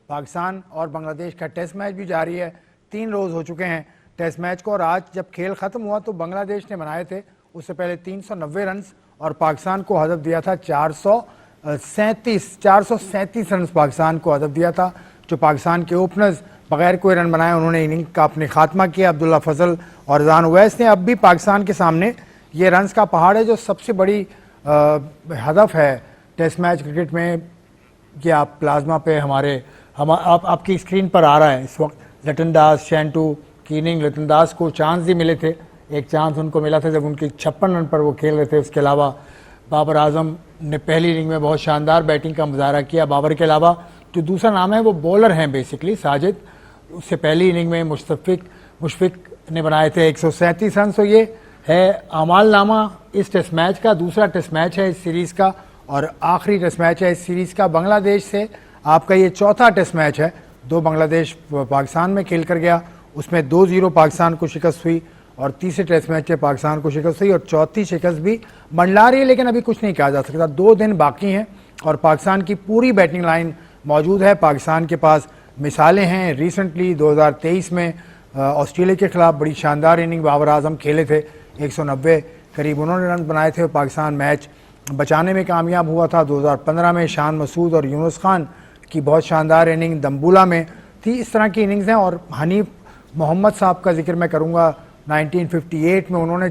पाकिस्तान और बांग्लादेश का test match भी जारी है। 3 रोज़ हो चुके हैं टेस्ट मैच को और आज जब खेल ख़त्म हुआ तो बांग्लादेश ने बनाए थे उससे पहले 390 रन और पाकिस्तान को हदफ दिया था 437 रन पाकिस्तान को हदफ दिया था। जो पाकिस्तान के ओपनर्स बगैर कोई रन बनाए उन्होंने इनिंग का अपने खात्मा किया। अब्दुल्ला फजल और रज़ान उवैस ने अब भी पाकिस्तान के सामने ये रन्स का पहाड़ है जो सबसे बड़ी हदफ है टेस्ट मैच क्रिकेट में। कि आप प्लाज्मा पे आपकी स्क्रीन पर आ रहा है इस वक्त लिटन दास शैंटू की इनिंग। लिटन दास को चांस भी मिले थे, एक चांस उनको मिला था जब उनके 56 रन पर वो खेल रहे थे। उसके अलावा बाबर आजम ने पहली इनिंग में बहुत शानदार बैटिंग का मुजाहरा किया। बाबर के अलावा जो दूसरा नाम है वो बॉलर हैं बेसिकली साजिद। उससे पहली इनिंग में मुशफिक ने बनाए थे 137 रन। तो ये है अमालनामा इस टेस्ट मैच का। दूसरा टेस्ट मैच है इस सीरीज़ का और आखिरी टेस्ट मैच है इस सीरीज़ का। बांग्लादेश से आपका ये चौथा टेस्ट मैच है। 2 बांग्लादेश पाकिस्तान में खेल कर गया, उसमें 2-0 पाकिस्तान को शिकस्त हुई और तीसरे टेस्ट मैच में पाकिस्तान को शिकस्त हुई और चौथी शिकस्त भी मंडला रही है, लेकिन अभी कुछ नहीं कहा जा सकता। 2 दिन बाकी हैं और पाकिस्तान की पूरी बैटिंग लाइन मौजूद है। पाकिस्तान के पास मिसालें हैं। रिसेंटली 2023 में ऑस्ट्रेलिया के खिलाफ बड़ी शानदार इनिंग बाबर आजम खेले थे, 190 करीब उन्होंने रन बनाए थे और पाकिस्तान मैच बचाने में कामयाब हुआ था। 2015 में शान मसूद और यूनुस खान की बहुत शानदार इनिंग दम्बुला में थी। इस तरह की इनिंग्स हैं। और हनीफ मोहम्मद साहब का जिक्र मैं करूंगा, 1958 में उन्होंने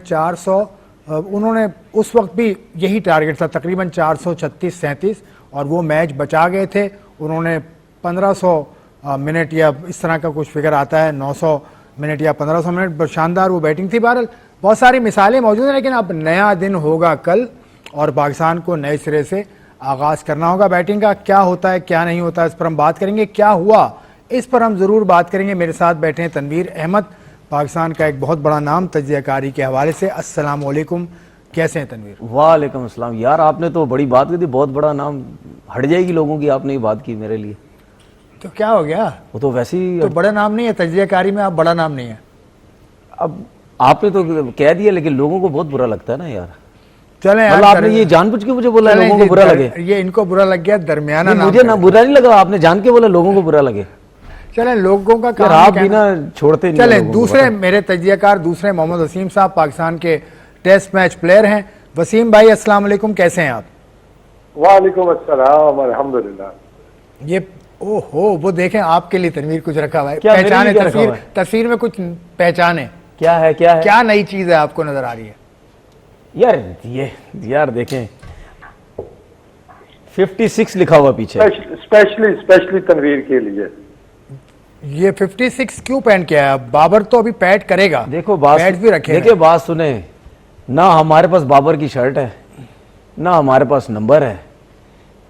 उस वक्त भी यही टारगेट था, तकरीबन 436-37 और वो मैच बचा गए थे। उन्होंने 1500 मिनट या इस तरह का कुछ फिगर आता है, 900 मिनट या 1500 मिनट, शानदार वो बैटिंग थी। बहरहाल बहुत सारी मिसालें मौजूद हैं, लेकिन अब नया दिन होगा कल और पाकिस्तान को नए सिरे से आगाज़ करना होगा बैटिंग का। क्या होता है क्या नहीं होता इस पर हम बात करेंगे, क्या हुआ इस पर हम ज़रूर बात करेंगे। मेरे साथ बैठे हैं तनवीर अहमद, पाकिस्तान का एक बहुत बड़ा नाम तज्ज़ियाकारी के हवाले से। अस्सलाम वालेकुम, कैसे हैं तनवीर? वालेकुम अस्सलाम। यार आपने तो बड़ी बात की थी, बहुत बड़ा नाम हट जाएगी लोगों की, आपने ये बात की मेरे लिए। तो क्या हो गया? वो तो वैसे ही तो बड़ा नाम नहीं है तज्ज़ियाकारी में, आप बड़ा नाम नहीं है। अब आपने तो कह दिया, लेकिन लोगों को बहुत बुरा लगता है ना यार। चले मतलब आपने ये जानबूझ के मुझे बोला लोगों को बुरा लगे। ये इनको बुरा लग गया, दरमियाना नाम। मुझे ना बुरा नहीं लगा, आपने जान के बोला लोगों को बुरा लगे। चले लोगों का काम आप भी ना छोड़ते नहीं। चले दूसरे मेरे तज्ज़ियाकार दूसरे मोहम्मद वसीम साहब पाकिस्तान के टेस्ट मैच प्लेयर हैं। वसीम भाई अस्सलाम वालेकुम, कैसे हैं आप? वालेकुम अस्सलाम, अल्हम्दुलिल्लाह। ये ओहो, वो देखें आपके लिए तनवीर कुछ रखा हुआ है। क्या पहचान है तस्वीर में कुछ पहचान है? क्या है क्या नई चीज है आपको नजर आ रही है? यार देखें 56 लिखा हुआ पीछे, स्पेशली तनवीर के लिए। ये 56 क्यों पहन के आया? बाबर तो अभी पैड करेगा। देखो पैड भी रखे। देखिए बात सुने ना, हमारे पास बाबर की शर्ट है ना, हमारे पास नंबर है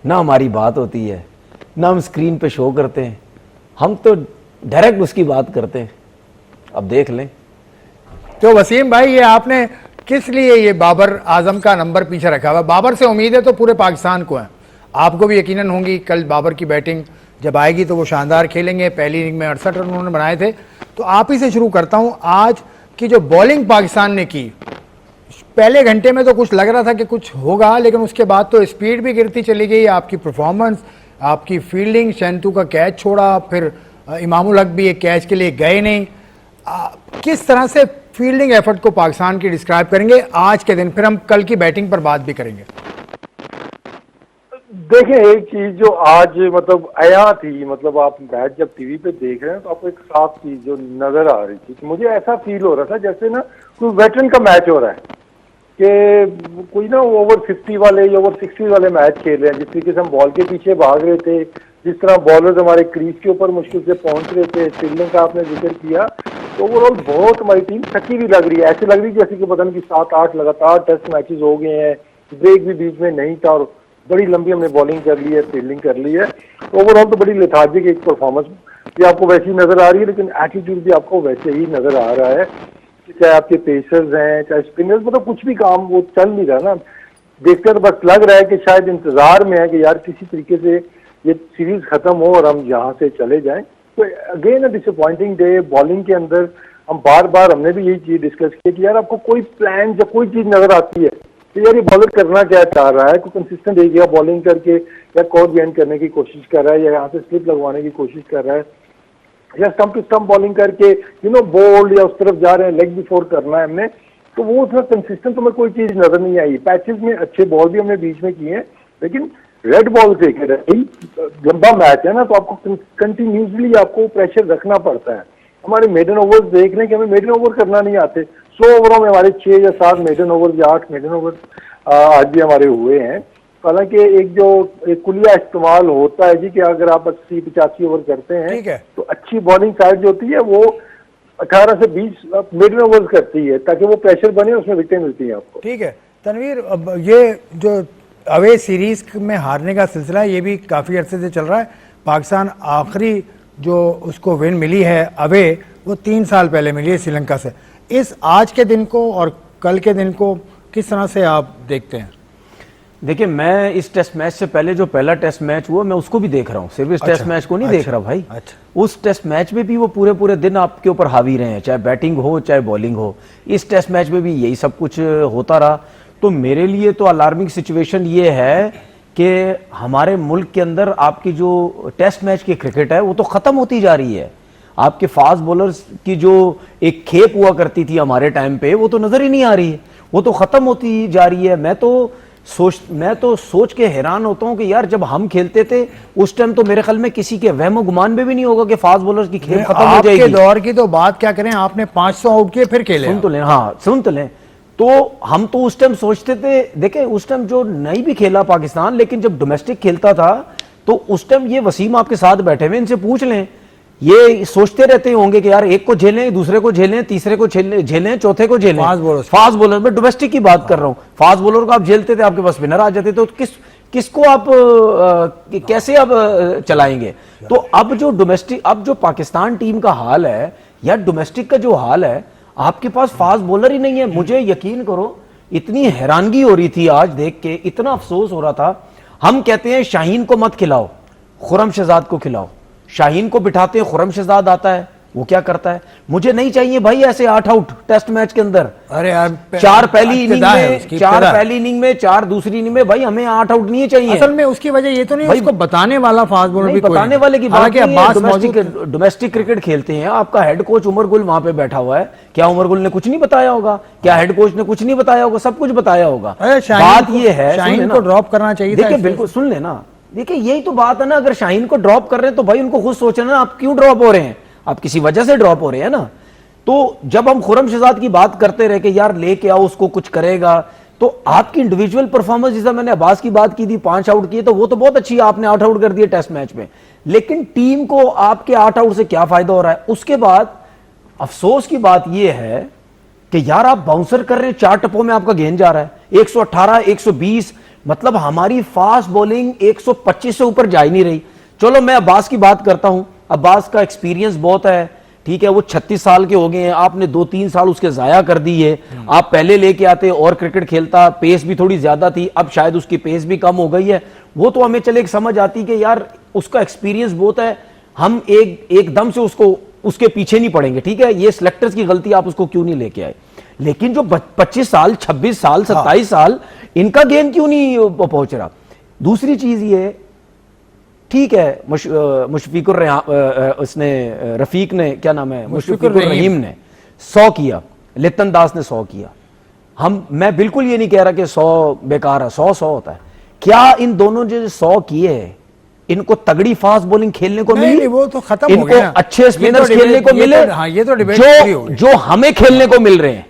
ना, हमारी बात होती है ना, हम स्क्रीन पे शो करते हैं। हम तो डायरेक्ट उसकी बात करते हैं। अब देख लें। तो वसीम भाई ये आपने किस लिए ये बाबर आजम का नंबर पीछे रखा हुआ? बाबर से उम्मीद है तो पूरे पाकिस्तान को है, आपको भी यकीनन होंगी। कल बाबर की बैटिंग जब आएगी तो वो शानदार खेलेंगे। पहली इनिंग में 68 रन उन्होंने बनाए थे। तो आप ही से शुरू करता हूं, आज की जो बॉलिंग पाकिस्तान ने की, पहले घंटे में तो कुछ लग रहा था कि कुछ होगा, लेकिन उसके बाद तो स्पीड भी गिरती चली गई। आपकी परफॉर्मेंस, आपकी फील्डिंग, शैंतू का कैच छोड़ा, फिर इमामुल हक भी एक कैच के लिए गए नहीं। किस तरह से फील्डिंग एफर्ट को पाकिस्तान की डिस्क्राइब करेंगे आज के दिन? फिर हम कल की बैटिंग पर बात भी करेंगे। देखें एक चीज जो आज मतलब आया थी, मतलब आप मैच जब टीवी पे देख रहे हैं तो आपको एक साफ चीज जो नजर आ रही थी, मुझे ऐसा फील हो रहा था जैसे ना कोई वेटरन का मैच हो रहा है, कि कोई ना ओवर 50 वाले या ओवर 60 वाले मैच खेल रहे हैं। जिस तरीके से हम बॉल के पीछे भाग रहे थे, जिस तरह बॉलर्स हमारे क्रीज के ऊपर मुश्किल से पहुंच रहे थे, फील्डिंग का आपने जिक्र किया, तो ओवरऑल बहुत हमारी टीम थकी भी लग रही है। ऐसे लग रही है जैसे कि पता नहीं कि 7-8 लगातार टेस्ट मैचेस हो गए हैं, ब्रेक भी बीच में नहीं था और बड़ी लंबी हमने बॉलिंग कर ली है, फील्डिंग कर ली है। तो ओवरऑल तो बड़ी लेथार्जिक एक परफॉर्मेंस भी आपको वैसी नजर आ रही है, लेकिन एटीट्यूड भी आपको वैसे ही नजर आ रहा है। चाहे आपके पेसर्स हैं, चाहे स्पिनर्स, मतलब कुछ भी काम वो चल नहीं रहा ना। देखकर बस लग रहा है कि शायद इंतजार में है कि यार किसी तरीके से ये सीरीज खत्म हो और हम यहाँ से चले जाएं। तो again a disappointing day bowling के अंदर। हम बार बार हमने भी यही चीज डिस्कस की कि यार आपको कोई प्लान या कोई चीज नजर आती है कि यार ये बॉलर करना क्या चाह रहा है, कोई कंसिस्टेंट एक जगह बॉलिंग करके या कॉर्ड गेन करने की कोशिश कर रहा है, या यहाँ से स्लिप लगवाने की कोशिश कर रहा है, या स्टंप टू स्टंप बॉलिंग करके बोल्ड या उस तरफ जा रहे हैं, लेग बिफोर करना है हमने, तो वो उसमें कंसिस्टेंट तुम्हें कोई चीज नजर नहीं आई। पैचेस में अच्छे बॉल भी हमने बीच में किए हैं, लेकिन रेड बॉल से लंबा मैच है ना, तो आपको कंटिन्यूसली आपको प्रेशर रखना पड़ता है। हमारे मेडन ओवर्स देख लें कि हमें मेडन ओवर करना नहीं आते। 100 ओवरों में हमारे 6 या 7 मेडन ओवर या 8 मेडन ओवर आज भी हमारे हुए हैं। हालांकि एक कुलिया इस्तेमाल होता है जी कि अगर आप 80-85 ओवर करते हैं तो अच्छी बॉलिंग साइड जो होती है वो 18 से 20 मेडन ओवर्स करती है, ताकि वो प्रेशर बने, उसमें विकेटें मिलती है आपको। ठीक है तनवीर, अब ये जो अवे सीरीज में हारने का सिलसिला ये भी काफ़ी अरसे से चल रहा है। पाकिस्तान आखिरी जो उसको विन मिली है अवे, वो 3 साल पहले मिली है श्रीलंका से। इस आज के दिन को और कल के दिन को किस तरह से आप देखते हैं? देखिए, मैं इस टेस्ट मैच से पहले जो पहला टेस्ट मैच हुआ मैं उसको भी देख रहा हूँ, सिर्फ इस टेस्ट मैच को नहीं देख रहा भाई। उस टेस्ट मैच में भी वो पूरे पूरे दिन आपके ऊपर हावी रहे हैं, चाहे बैटिंग हो चाहे बॉलिंग हो। इस टेस्ट मैच में भी यही सब कुछ होता रहा। तो मेरे लिए तो अलार्मिंग सिचुएशन ये है कि हमारे मुल्क के अंदर आपकी जो टेस्ट मैच की क्रिकेट है वो तो खत्म होती जा रही है। आपके फास्ट बॉलर्स की जो एक खेप हुआ करती थी हमारे टाइम पे, वो तो नजर ही नहीं आ रही है, वो तो खत्म होती जा रही है। मैं तो सोच के हैरान होता हूं कि यार जब हम खेलते थे उस टाइम तो मेरे ख्याल में किसी के वहम गुमान में भी नहीं होगा कि फास्ट बॉलर्स की खेल खत्म हो जाएगी। आपके दौर की तो बात क्या करें, आपने 500 आउट किए फिर खेले। सुन तो लें। तो हम तो उस टाइम सोचते थे, देखें उस टाइम जो नहीं भी खेला पाकिस्तान, लेकिन जब डोमेस्टिक खेलता था तो उस टाइम ये वसीम आपके साथ बैठे हुए, इनसे पूछ लें, ये सोचते रहते होंगे कि यार एक को झेलें, दूसरे को झेलें, तीसरे को झेलें, चौथे को झेलें। फास्ट बॉलर में डोमेस्टिक की बात कर रहा हूं। फास्ट बॉलर को आप झेलते थे, आपके पास स्पिनर आ जाते, तो किसको आप कैसे आप चलाएंगे? तो अब जो पाकिस्तान टीम का हाल है या डोमेस्टिक का जो हाल है, आपके पास फास्ट बॉलर ही नहीं है। मुझे यकीन करो, इतनी हैरानगी हो रही थी आज देख के, इतना अफसोस हो रहा था। हम कहते हैं शाहीन को मत खिलाओ, खुरम शहजाद को खिलाओ। शाहीन को बिठाते हैं, खुरम शहजाद आता है, वो क्या करता है? मुझे नहीं चाहिए भाई ऐसे 8 आउट टेस्ट मैच के अंदर। अरे यार, 4 पहली इनिंग में, 4 दूसरी इनिंग में, भाई हमें 8 आउट नहीं चाहिए। असल में उसकी वजह ये तो नहीं उसको बताने वाला फास्ट बॉलर भी बताने वाले की बात नहीं। डोमेस्टिक क्रिकेट खेलते हैं, आपका हेड कोच उमर गुल वहां पे बैठा हुआ है, क्या उमर गुल ने कुछ नहीं बताया होगा? क्या हेड कोच ने कुछ नहीं बताया होगा? सब कुछ बताया होगा। बात ये है, शाहीन को ड्रॉप करना चाहिए। देखिए बिल्कुल, सुन लेना, देखिए यही तो बात है ना। अगर शाहीन को ड्रॉप कर रहे हैं तो भाई उनको खुद सोचना ना, आप क्यों ड्रॉप हो रहे हैं? आप किसी वजह से ड्रॉप हो रहे हैं ना। तो जब हम खुरम शहजाद की बात करते रहे कि यार लेके आओ उसको, कुछ करेगा, तो आपकी इंडिविजुअल परफॉर्मेंस, जैसा मैंने अब्बास की बात की थी, 5 आउट किए, तो वो तो बहुत अच्छी है, आपने 8 आउट कर दिए टेस्ट मैच में। लेकिन टीम को आपके 8 आउट से क्या फायदा हो रहा है? उसके बाद अफसोस की बात यह है कि यार आप बाउंसर कर रहे हैं, 4 टप्पों में आपका गेंद जा रहा है, 118, 120, मतलब हमारी फास्ट बॉलिंग 125 से ऊपर जा ही नहीं रही। चलो मैं अब्बास की बात करता हूं, अब्बास का एक्सपीरियंस बहुत है, ठीक है, वो 36 साल के हो गए हैं, आपने 2-3 साल उसके जाया कर दी है। आप पहले लेके आते और क्रिकेट खेलता, पेस भी थोड़ी ज्यादा थी, अब शायद उसकी पेस भी कम हो गई है। वो तो हमें चले एक समझ आती कि यार उसका एक्सपीरियंस बहुत है, हम एकदम से उसके पीछे नहीं पड़ेंगे, ठीक है, ये सिलेक्टर्स की गलती, आप उसको क्यों नहीं लेके आए? लेकिन जो 25 साल, 26 साल, 27 साल, इनका गेम क्यों नहीं पहुंच रहा? दूसरी चीज ये, ठीक है, मुशफिकुर उसने, रफीक ने, क्या नाम है, मुशफिकुर रहीम ने 100 किया, लितन दास ने 100 किया। मैं बिल्कुल ये नहीं कह रहा कि 100 बेकार है, 100 होता है। क्या इन दोनों जो 100 किए हैं, इनको तगड़ी फास्ट बॉलिंग खेलने को मिली? वो तो खत्म हो गया। इनको अच्छे स्पिनर्स खेलने को मिले, ये तो डिबेट जो हमें खेलने को मिल रहे हैं,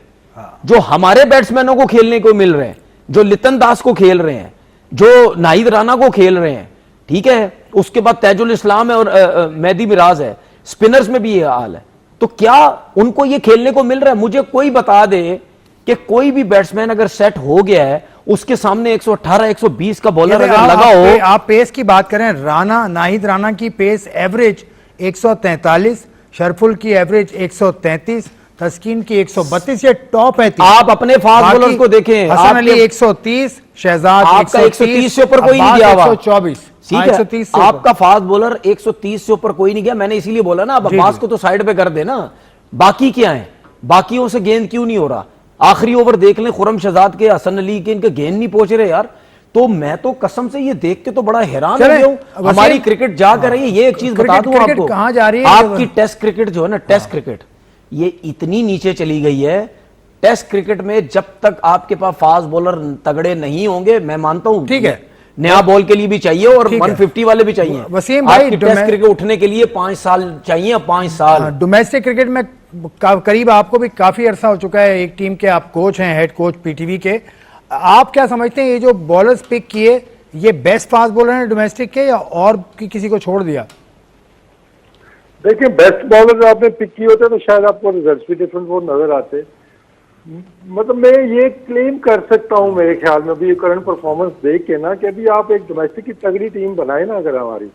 जो हमारे बैट्समैनों को खेलने को मिल रहे हैं, जो लितन दास को खेल रहे हैं, जो नाहिद राना को खेल रहे हैं, ठीक है, उसके बाद तैजुल इस्लाम है और मेहदी मिराज है, स्पिनर्स में भी ये हाल है। तो क्या उनको ये खेलने को मिल रहा है? मुझे कोई बता दे कि कोई भी बैट्समैन अगर सेट हो गया है, उसके सामने 118, 120 का बॉलर अगर लगा हो। आप पेस की बात करें, नाहिद राना की पेस एवरेज 143, शरफुल की एवरेज 133, तस्कीन की 132, ये टॉप है। आप अपने फास्ट बॉलर को देखें, हसन अली 130, शहजाद आपका 130 से ऊपर कोई नहीं गया, 124, ठीक है, आपका फास्ट बॉलर 130 से ऊपर कोई नहीं गया। मैंने इसीलिए बोला ना, अब अब्बास को तो साइड पे कर देना, बाकी क्या है, बाकियों से गेंद क्यों नहीं हो रहा? आखिरी ओवर देख लें, खुरम शहजाद के, हसन अली के, इनके गेंद नहीं पहुंच रहे यार। तो मैं तो कसम से ये देख के तो बड़ा हैरान हो गया हूं। हमारी क्रिकेट जा कर रही है, ये एक चीज बता दूं आपको, कहां जा रही है आपकी टेस्ट क्रिकेट जो है ना, टेस्ट क्रिकेट ये इतनी नीचे चली गई है। टेस्ट क्रिकेट में जब तक आपके पास फास्ट बॉलर तगड़े नहीं होंगे, मैं मानता हूं ठीक है, नया बॉल के लिए भी चाहिए और 150 वाले भी चाहिए। वसीम भाई, आपकी टेस्ट क्रिकेट उठने के लिए 5 साल चाहिए, 5 साल। डोमेस्टिक क्रिकेट में करीब आपको भी काफी अरसा हो चुका है, एक टीम के आप कोच हैं, हेड कोच पीटीवी के। आप क्या समझते हैं ये जो बॉलर्स पिक किए, ये बेस्ट फास्ट बॉलर हैं डोमेस्टिक के, या और किसी को छोड़ दिया? देखिए, बेस्ट बॉलर आपने पिक किए होते तो शायद आपको रिजल्ट भी डिफरेंट वो नजर आते। मतलब मैं ये क्लेम कर सकता हूँ मेरे ख्याल में अभी करंट परफॉर्मेंस देख के ना, कि अभी आप एक डोमेस्टिक की तगड़ी टीम बनाए ना अगर हमारी,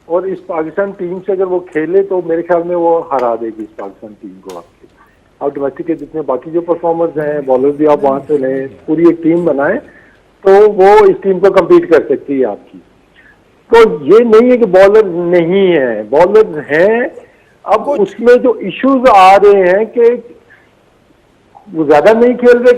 और इस पाकिस्तान टीम से अगर वो खेले तो मेरे ख्याल में वो हरा देगी इस पाकिस्तान टीम को आपकी। आप डोमेस्टिक के जितने बाकी जो परफॉर्मर्स हैं, बॉलर भी आप वहां से लें, पूरी एक टीम बनाए तो वो इस टीम को कम्पीट कर सकती है आपकी। तो ये नहीं है कि बॉलर नहीं है, बॉलर हैं। अब उसमें जो इश्यूज आ रहे हैं कि वो ज्यादा नहीं खेल रहे,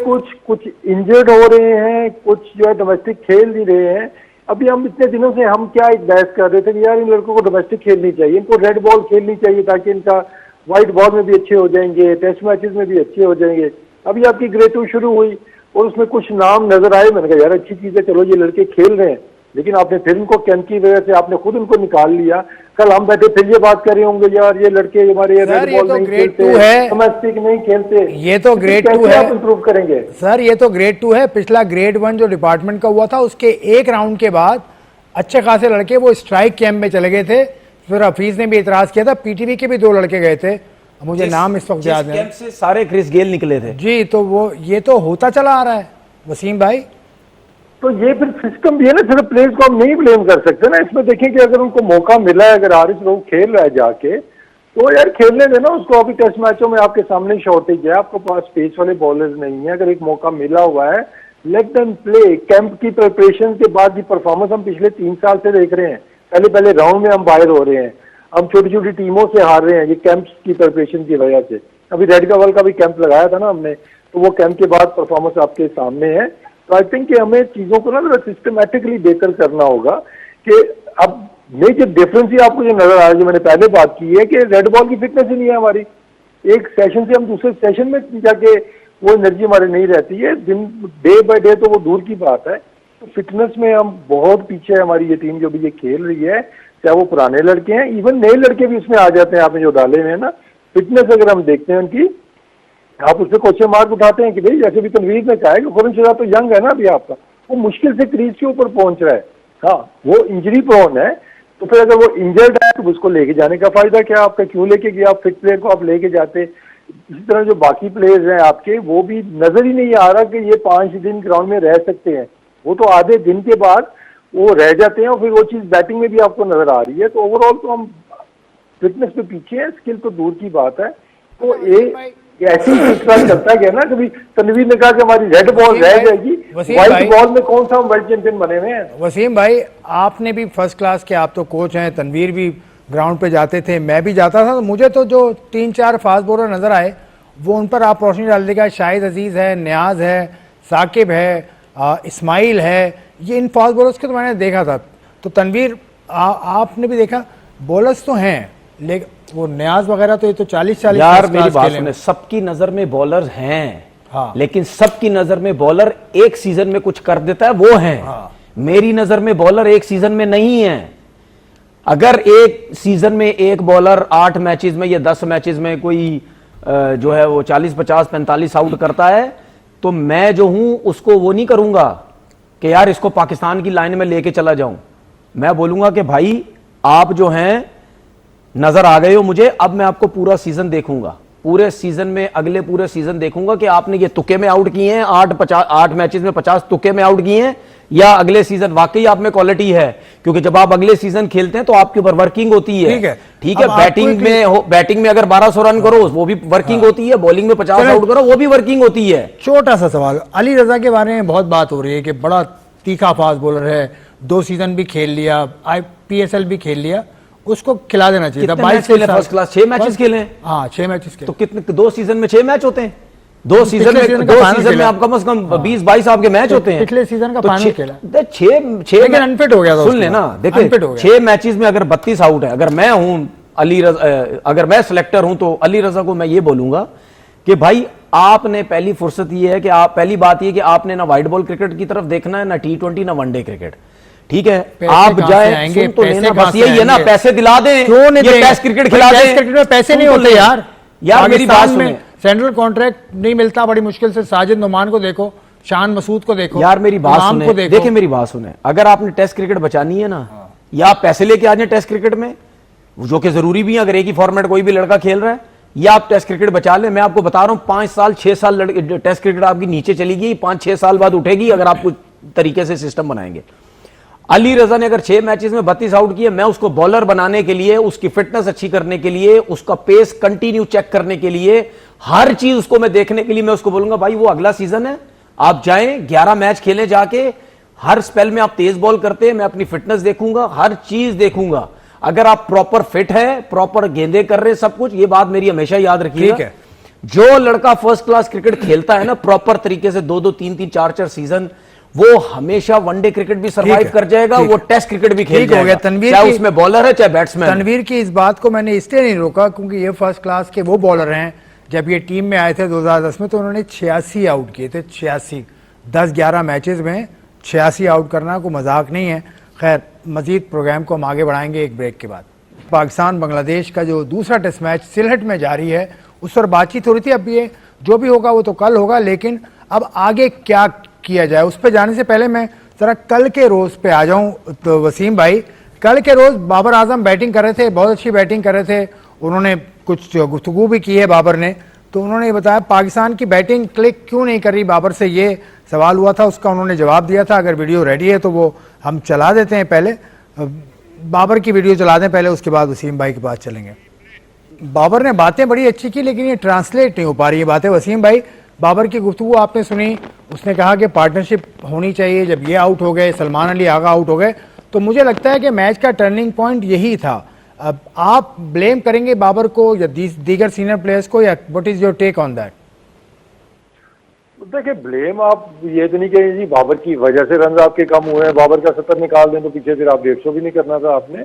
कुछ इंजर्ड हो रहे हैं, कुछ जो है डोमेस्टिक खेल नहीं रहे हैं। अभी हम इतने दिनों से हम क्या एक बहस कर रहे थे कि यार इन लड़कों को डोमेस्टिक खेलनी चाहिए, इनको रेड बॉल खेलनी चाहिए ताकि इनका व्हाइट बॉल में भी अच्छे हो जाएंगे, टेस्ट मैचेस में भी अच्छे हो जाएंगे। अभी आपकी ग्रेड 2 शुरू हुई और उसमें कुछ नाम नजर आए, मैंने कहा यार अच्छी चीज है, चलो ये लड़के खेल रहे हैं, लेकिन आपने फिर इनको कैंप की वजह से आपने खुद उनको निकाल लिया। कल हम बैठे फिर ये बात कर रहे होंगे यार ये लड़के हमारे रेड बॉल नहीं खेलते, डोमेस्टिक नहीं खेलते। ये तो ग्रेड 2 है, इंप्रूव करेंगे सर, ये तो ग्रेड 2 है। पिछला ग्रेड 1 जो डिपार्टमेंट का हुआ था उसके एक राउंड के बाद अच्छे खासे लड़के वो स्ट्राइक कैंप में चले गए थे। फिर हफीज ने भी इतराज किया था, पीटीवी के भी 2 लड़के गए थे, मुझे नाम इस वक्त याद नहीं। से सारे क्रिस गेल निकले थे जी। तो वो ये तो होता चला आ रहा है वसीम भाई। तो ये फिर सिस्टम भी है ना, सिर्फ प्लेयर्स को हम नहीं ब्लेम कर सकते ना इसमें। देखें कि अगर उनको मौका मिला है, अगर आरिस लोग खेल रहा है जाके, तो यार खेलने देना उसको। अभी टेस्ट मैचों में आपके सामने शॉर्टेज है, आपके पास स्पेस वाले बॉलर्स नहीं है। अगर एक मौका मिला हुआ है, लेट देम प्ले। कैंप की प्रिपरेशन के बाद की परफॉर्मेंस हम पिछले 3 साल से देख रहे हैं। पहले राउंड में हम बाहर हो रहे हैं, हम छोटी छोटी टीमों से हार रहे हैं, ये कैंप की प्रिपरेशन की वजह से। अभी रेड कवल का भी कैंप लगाया था ना हमने, तो वो कैंप के बाद परफॉर्मेंस आपके सामने है। तो आई थिंक कि हमें चीजों को ना सिस्टमैटिकली बेहतर करना होगा। कि अब मेजर डिफरेंस ही आपको जो नजर आ रहा है, जो मैंने पहले बात की है, कि रेड बॉल की फिटनेस ही नहीं है हमारी। एक सेशन से हम दूसरे सेशन में जाके वो एनर्जी हमारी नहीं रहती है, दिन डे बाय डे तो वो दूर की बात है। तो फिटनेस में हम बहुत पीछे है, हमारी ये टीम जो भी ये खेल रही है, चाहे वो पुराने लड़के हैं, इवन नए लड़के भी उसमें आ जाते हैं। आपने जो डाले हुए हैं ना, फिटनेस अगर हम देखते हैं उनकी, आप उससे क्वेश्चन मार्क उठाते हैं कि भाई जैसे भी तनवीर ने कहा है कि खुरम शहजाद तो यंग है ना अभी आपका, वो मुश्किल से क्रीज के ऊपर पहुंच रहा है। हाँ, वो इंजरी प्रोन है, तो फिर अगर वो इंजर्ड है तो उसको लेके जाने का फायदा क्या आपका? क्यों लेके गया आप? फिट प्लेयर को आप लेके जाते। इसी तरह जो बाकी प्लेयर्स हैं आपके, वो भी नजर ही नहीं आ रहा कि ये 5 दिन ग्राउंड में रह सकते हैं। वो तो आधे दिन के बाद वो रह जाते हैं और फिर वो चीज बैटिंग में भी आपको नजर आ रही है। तो ओवरऑल तो हम फिटनेस पे पीछे हैं, स्किल तो दूर की बात है। तो ऐसी सिलसिला चलता गया ना, कभी तनवीर ने कहा कि हमारी रेड बॉल रह जाएगी, व्हाइट बॉल में कौन सा हम वर्ल्ड चैंपियन बने हुए हैं। वसीम भाई, आपने भी फर्स्ट क्लास के, आप तो कोच हैं, तनवीर भी ग्राउंड पे जाते थे, मैं भी जाता था। तो मुझे तो जो 3-4 फास्ट बॉलर नजर आए, वो उन पर आप रोशनी डाल देगा। शाहिद अजीज है, न्याज है, साकिब है, इस्माइल है, ये इन फास्ट बॉलर्स को तो मैंने देखा था। तो तनवीर, आपने भी देखा, बॉलर्स तो हैं, लेकिन वो न्याज वगैरह तो ये तो 40-40 यार मेरी बात सुने, सबकी नजर में बॉलर हैं। हाँ। लेकिन सबकी नजर में बॉलर एक सीजन में कुछ कर देता है, वो है। हाँ। मेरी नजर में बॉलर एक सीजन में नहीं है। अगर एक सीजन में एक बॉलर 8 मैचेस में या 10 मैचेस में कोई जो है वो 40, 50, 45 आउट करता है, तो मैं जो हूं उसको वो नहीं करूंगा कि यार इसको पाकिस्तान की लाइन में लेके चला जाऊं। मैं बोलूंगा कि भाई आप जो हैं नजर आ गए हो मुझे, अब मैं आपको पूरा सीजन देखूंगा, पूरे सीजन में, अगले पूरे सीजन देखूंगा कि आपने ये तुक्के में आउट किए हैं, 8 मैचेस में 50 तुक्के में आउट किए हैं, या अगले सीजन वाकई आप में क्वालिटी है। क्योंकि जब आप अगले सीजन खेलते हैं तो आपके ऊपर वर्किंग होती है। ठीक है, बैटिंग में अगर 1200 रन करो वो भी वर्किंग होती है, बॉलिंग में 50 आउट करो वो भी वर्किंग होती है। छोटा सा सवाल, अली रजा के बारे में बहुत बात हो रही है कि बड़ा तीखा फास्ट बॉलर है, 2 सीजन भी खेल लिया, IPSL भी खेल लिया, उसको खिला देना चाहिए था। 22 फर्स्ट क्लास 6 मैचेस खेले। हाँ, 6 मैचेस खेले। तो कितने, 2 सीजन में 6 मैच होते हैं? दो सीजन पिछले में का दो फाइनल सीजन में खेला। आप कम से कम 20-22 आपके मैच होते हैं। पिछले सीजन का तो फाइनल खेला। छह लेकिन अनफिट हो गया था सुन उसके लेना, बाद। देखिए अनफिट हो गया। 6 मैचेस में अगर 32 आउट है, अगर मैं हूं अगर मैं सिलेक्टर हूं तो अली रजा को मैं ये बोलूंगा कि भाई आपने पहली फुर्सत ये है कि आप, पहली बात ये कि आपने ना व्हाइट बॉल क्रिकेट की तरफ देखना है, ना T20 ना वनडे क्रिकेट, ठीक है। पैसे आप कहां से जाए आएंगे? सुन तो पैसे लेना, कहां बस से यही है ना, आएंगे? पैसे दिला दें, क्यों नहीं ये देंगे? टेस्ट क्रिकेट भाई, खिला दें। टेस्ट क्रिकेट में पैसे सुन नहीं तो होते ले। यार मेरी बात पाकिस्तान में सुने सेंट्रल कॉन्ट्रैक्ट नहीं मिलता बड़ी मुश्किल से। साजिद नुमान को देखो, शान मसूद को देखो यार, मेरी बात इमाम को सुने, देखो। देखिए मेरी बात सुने, अगर आपने टेस्ट क्रिकेट बचानी है ना, या आप पैसे लेके आ जाए टेस्ट क्रिकेट में, जो कि जरूरी भी है, अगर एक ही फॉर्मेट कोई भी लड़का खेल रहा है, या आप टेस्ट क्रिकेट बचा ले। मैं आपको बता रहा हूं 5 साल 6 साल टेस्ट क्रिकेट आपकी नीचे चली गई, 5-6 साल बाद उठेगी अगर आप कुछ तरीके से सिस्टम बनाएंगे। अली रजा ने अगर 6 मैचेस में 32 आउट किए, मैं उसको बॉलर बनाने के लिए, उसकी फिटनेस अच्छी करने के लिए, उसका पेस कंटिन्यू चेक करने के लिए, हर चीज उसको मैं देखने के लिए मैं उसको बोलूंगा भाई वो अगला सीजन है, आप जाएं 11 मैच खेले जाके, हर स्पेल में आप तेज बॉल करते हैं, मैं अपनी फिटनेस देखूंगा, हर चीज देखूंगा। अगर आप प्रॉपर फिट है, प्रॉपर गेंदे कर रहे हैं, सब कुछ, ये बात मेरी हमेशा याद रखिएगा। ठीक है। जो लड़का फर्स्ट क्लास क्रिकेट खेलता है ना प्रॉपर तरीके से, 2-2 3-3 4-4 सीजन, वो हमेशा वनडे क्रिकेट भी सरवाइव कर जाएगा, वो टेस्ट क्रिकेट भी खेल ठीक हो गया। जाएगा, तनवीर चाहे की- उसमें बॉलर है चाहे बैट्समैन। तनवीर की इस बात को मैंने इसलिए नहीं रोका क्योंकि ये फर्स्ट क्लास के वो बॉलर हैं, जब ये टीम में आए थे 2010 में तो उन्होंने 86 आउट किए थे। 86 10-11 मैचेस में 86 आउट करना कोई मजाक नहीं है। खैर, मजीद प्रोग्राम को हम आगे बढ़ाएंगे एक ब्रेक के बाद। पाकिस्तान बांग्लादेश का जो दूसरा टेस्ट मैच सिलहट में जारी है, उस पर बातचीत हो रही थी। अब ये जो भी होगा वो तो कल होगा, लेकिन अब आगे क्या किया जाए उस पर जाने से पहले मैं जरा कल के रोज पे आ जाऊं। तो वसीम भाई, कल के रोज बाबर आजम बैटिंग कर रहे थे, बहुत अच्छी बैटिंग कर रहे थे, उन्होंने कुछ गुफ्तगू भी की है बाबर ने, तो उन्होंने ये बताया पाकिस्तान की बैटिंग क्लिक क्यों नहीं कर रही। बाबर से ये सवाल हुआ था, उसका उन्होंने जवाब दिया था। अगर वीडियो रेडी है तो वो हम चला देते हैं, पहले बाबर की वीडियो चला दें पहले, उसके बाद वसीम भाई के पास चलेंगे। बाबर ने बातें बड़ी अच्छी की, लेकिन ये ट्रांसलेट नहीं हो पा रही है बातें। वसीम भाई, बाबर की गुफ्तगू आपने सुनी, उसने कहा कि पार्टनरशिप होनी चाहिए। जब ये आउट हो गए, सलमान अली आगा आउट हो गए, तो मुझे लगता है कि मैच का टर्निंग पॉइंट यही था। अब आप ब्लेम करेंगे बाबर को या दीगर सीनियर प्लेयर्स को, या what is your take on that? देखिए, ब्लेम आप ये तो नहीं कहेंगे जी बाबर की वजह से रन आपके कम हुए हैं, बाबर का 70 निकाल दें तो पीछे फिर आप 150 भी नहीं करना था आपने।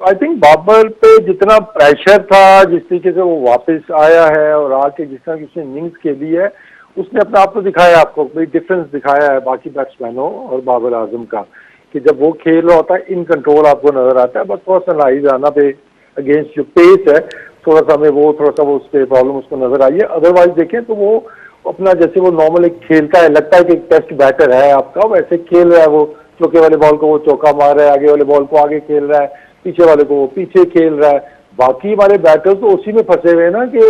आई थिंक बाबर पे जितना प्रेशर था, जिस तरीके से वो वापस आया है और आके जिस तरह की उसने इनिंग्स खेली है, उसने अपना आप तो दिखाया, आपको कोई डिफरेंस दिखाया है बाकी बैट्समैनों और बाबर आजम का, कि जब वो खेल रहा होता है इन कंट्रोल आपको नजर आता है। बस थोड़ा सा लाइज आना पे अगेंस्ट जो पेस है, थोड़ा सा हमें वो थोड़ा सा वो उस पर प्रॉब्लम उसको नजर आई है। अदरवाइज देखें तो वो अपना जैसे वो नॉर्मल एक खेलता है, लगता है कि एक टेस्ट बैटर है आपका, वैसे खेल रहा है। वो चौके वाले बॉल को वो चौका मार रहा है, आगे वाले बॉल को आगे खेल रहा है, पीछे वाले को वो पीछे खेल रहा है। बाकी हमारे बैटर्स तो उसी में फंसे हुए हैं ना कि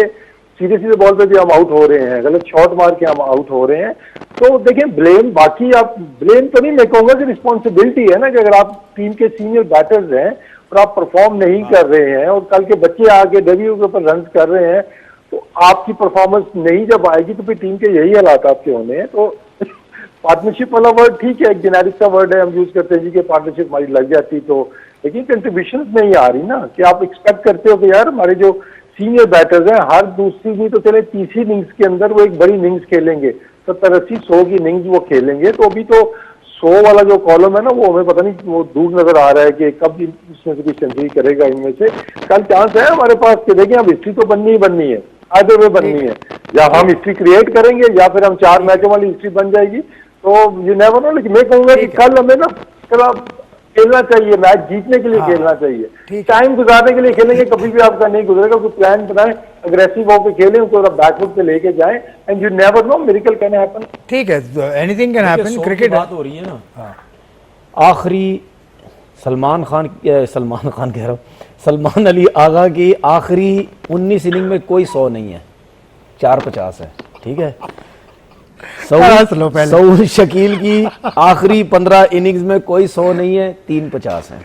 सीधे सीधे बॉल पे भी हम आउट हो रहे हैं, गलत शॉट मार के हम आउट हो रहे हैं। तो देखिए, ब्लेम बाकी आप ब्लेम तो नहीं, मैं कहूंगा कि रिस्पॉन्सिबिलिटी है ना, कि अगर आप टीम के सीनियर बैटर्स हैं और आप परफॉर्म नहीं कर रहे हैं और कल के बच्चे आके डेब्यू के ऊपर रन कर रहे हैं, तो आपकी परफॉर्मेंस नहीं जब आएगी तो फिर टीम के यही हालात आपके होने हैं। तो पार्टनरशिप वाला वर्ड ठीक है, एक जेनेरिक सा वर्ड है, हम यूज करते हैं जी कि पार्टनरशिप हमारी लग जाती, तो लेकिन कंट्रीब्यूशन नहीं आ रही ना, कि आप एक्सपेक्ट करते हो कि यार हमारे जो सीनियर बैटर्स हैं हर दूसरी नहीं तो चले तीसरी इनिंग्स के अंदर वो एक बड़ी इनिंग्स खेलेंगे, 70-80-100 की इनिंग्स वो खेलेंगे। तो अभी तो 100 वाला जो कॉलम है ना, वो हमें पता नहीं वो दूर नजर आ रहा है कि कब उसमें से कोई सेंचुरी करेगा इनमें से। कल चांस है हमारे पास कि देखिए अब हिस्ट्री तो बननी ही बननी है, आधे में बननी है, या हम हिस्ट्री क्रिएट करेंगे या फिर हम 4 मैचों वाली हिस्ट्री बन जाएगी। तो यू नेवर नो। लेकिन मैं कहूंगा कि कल हमें ना थोड़ा खेलना चाहिए, मैच जीतने के लिए खेलना चाहिए, टाइम गुजारने के लिए खेलेंगे कभी भी आपका नहीं गुजरेगा। कोई प्लान बनाए, अग्रेसिव होकर खेलें, उसको बैकवर्ड पे लेके जाएं, and you never know, miracle can happen. ठीक है, एनीथिंग कैन हैपन, क्रिकेट बात हो रही है ना। आखिरी सलमान खान कह रहा हूँ, सलमान अली आगा की आखिरी 19 इनिंग में कोई 100 नहीं है, 450 है, ठीक है। सऊद शकील की आखिरी 15 इनिंग्स में कोई 100 नहीं है, 350 है।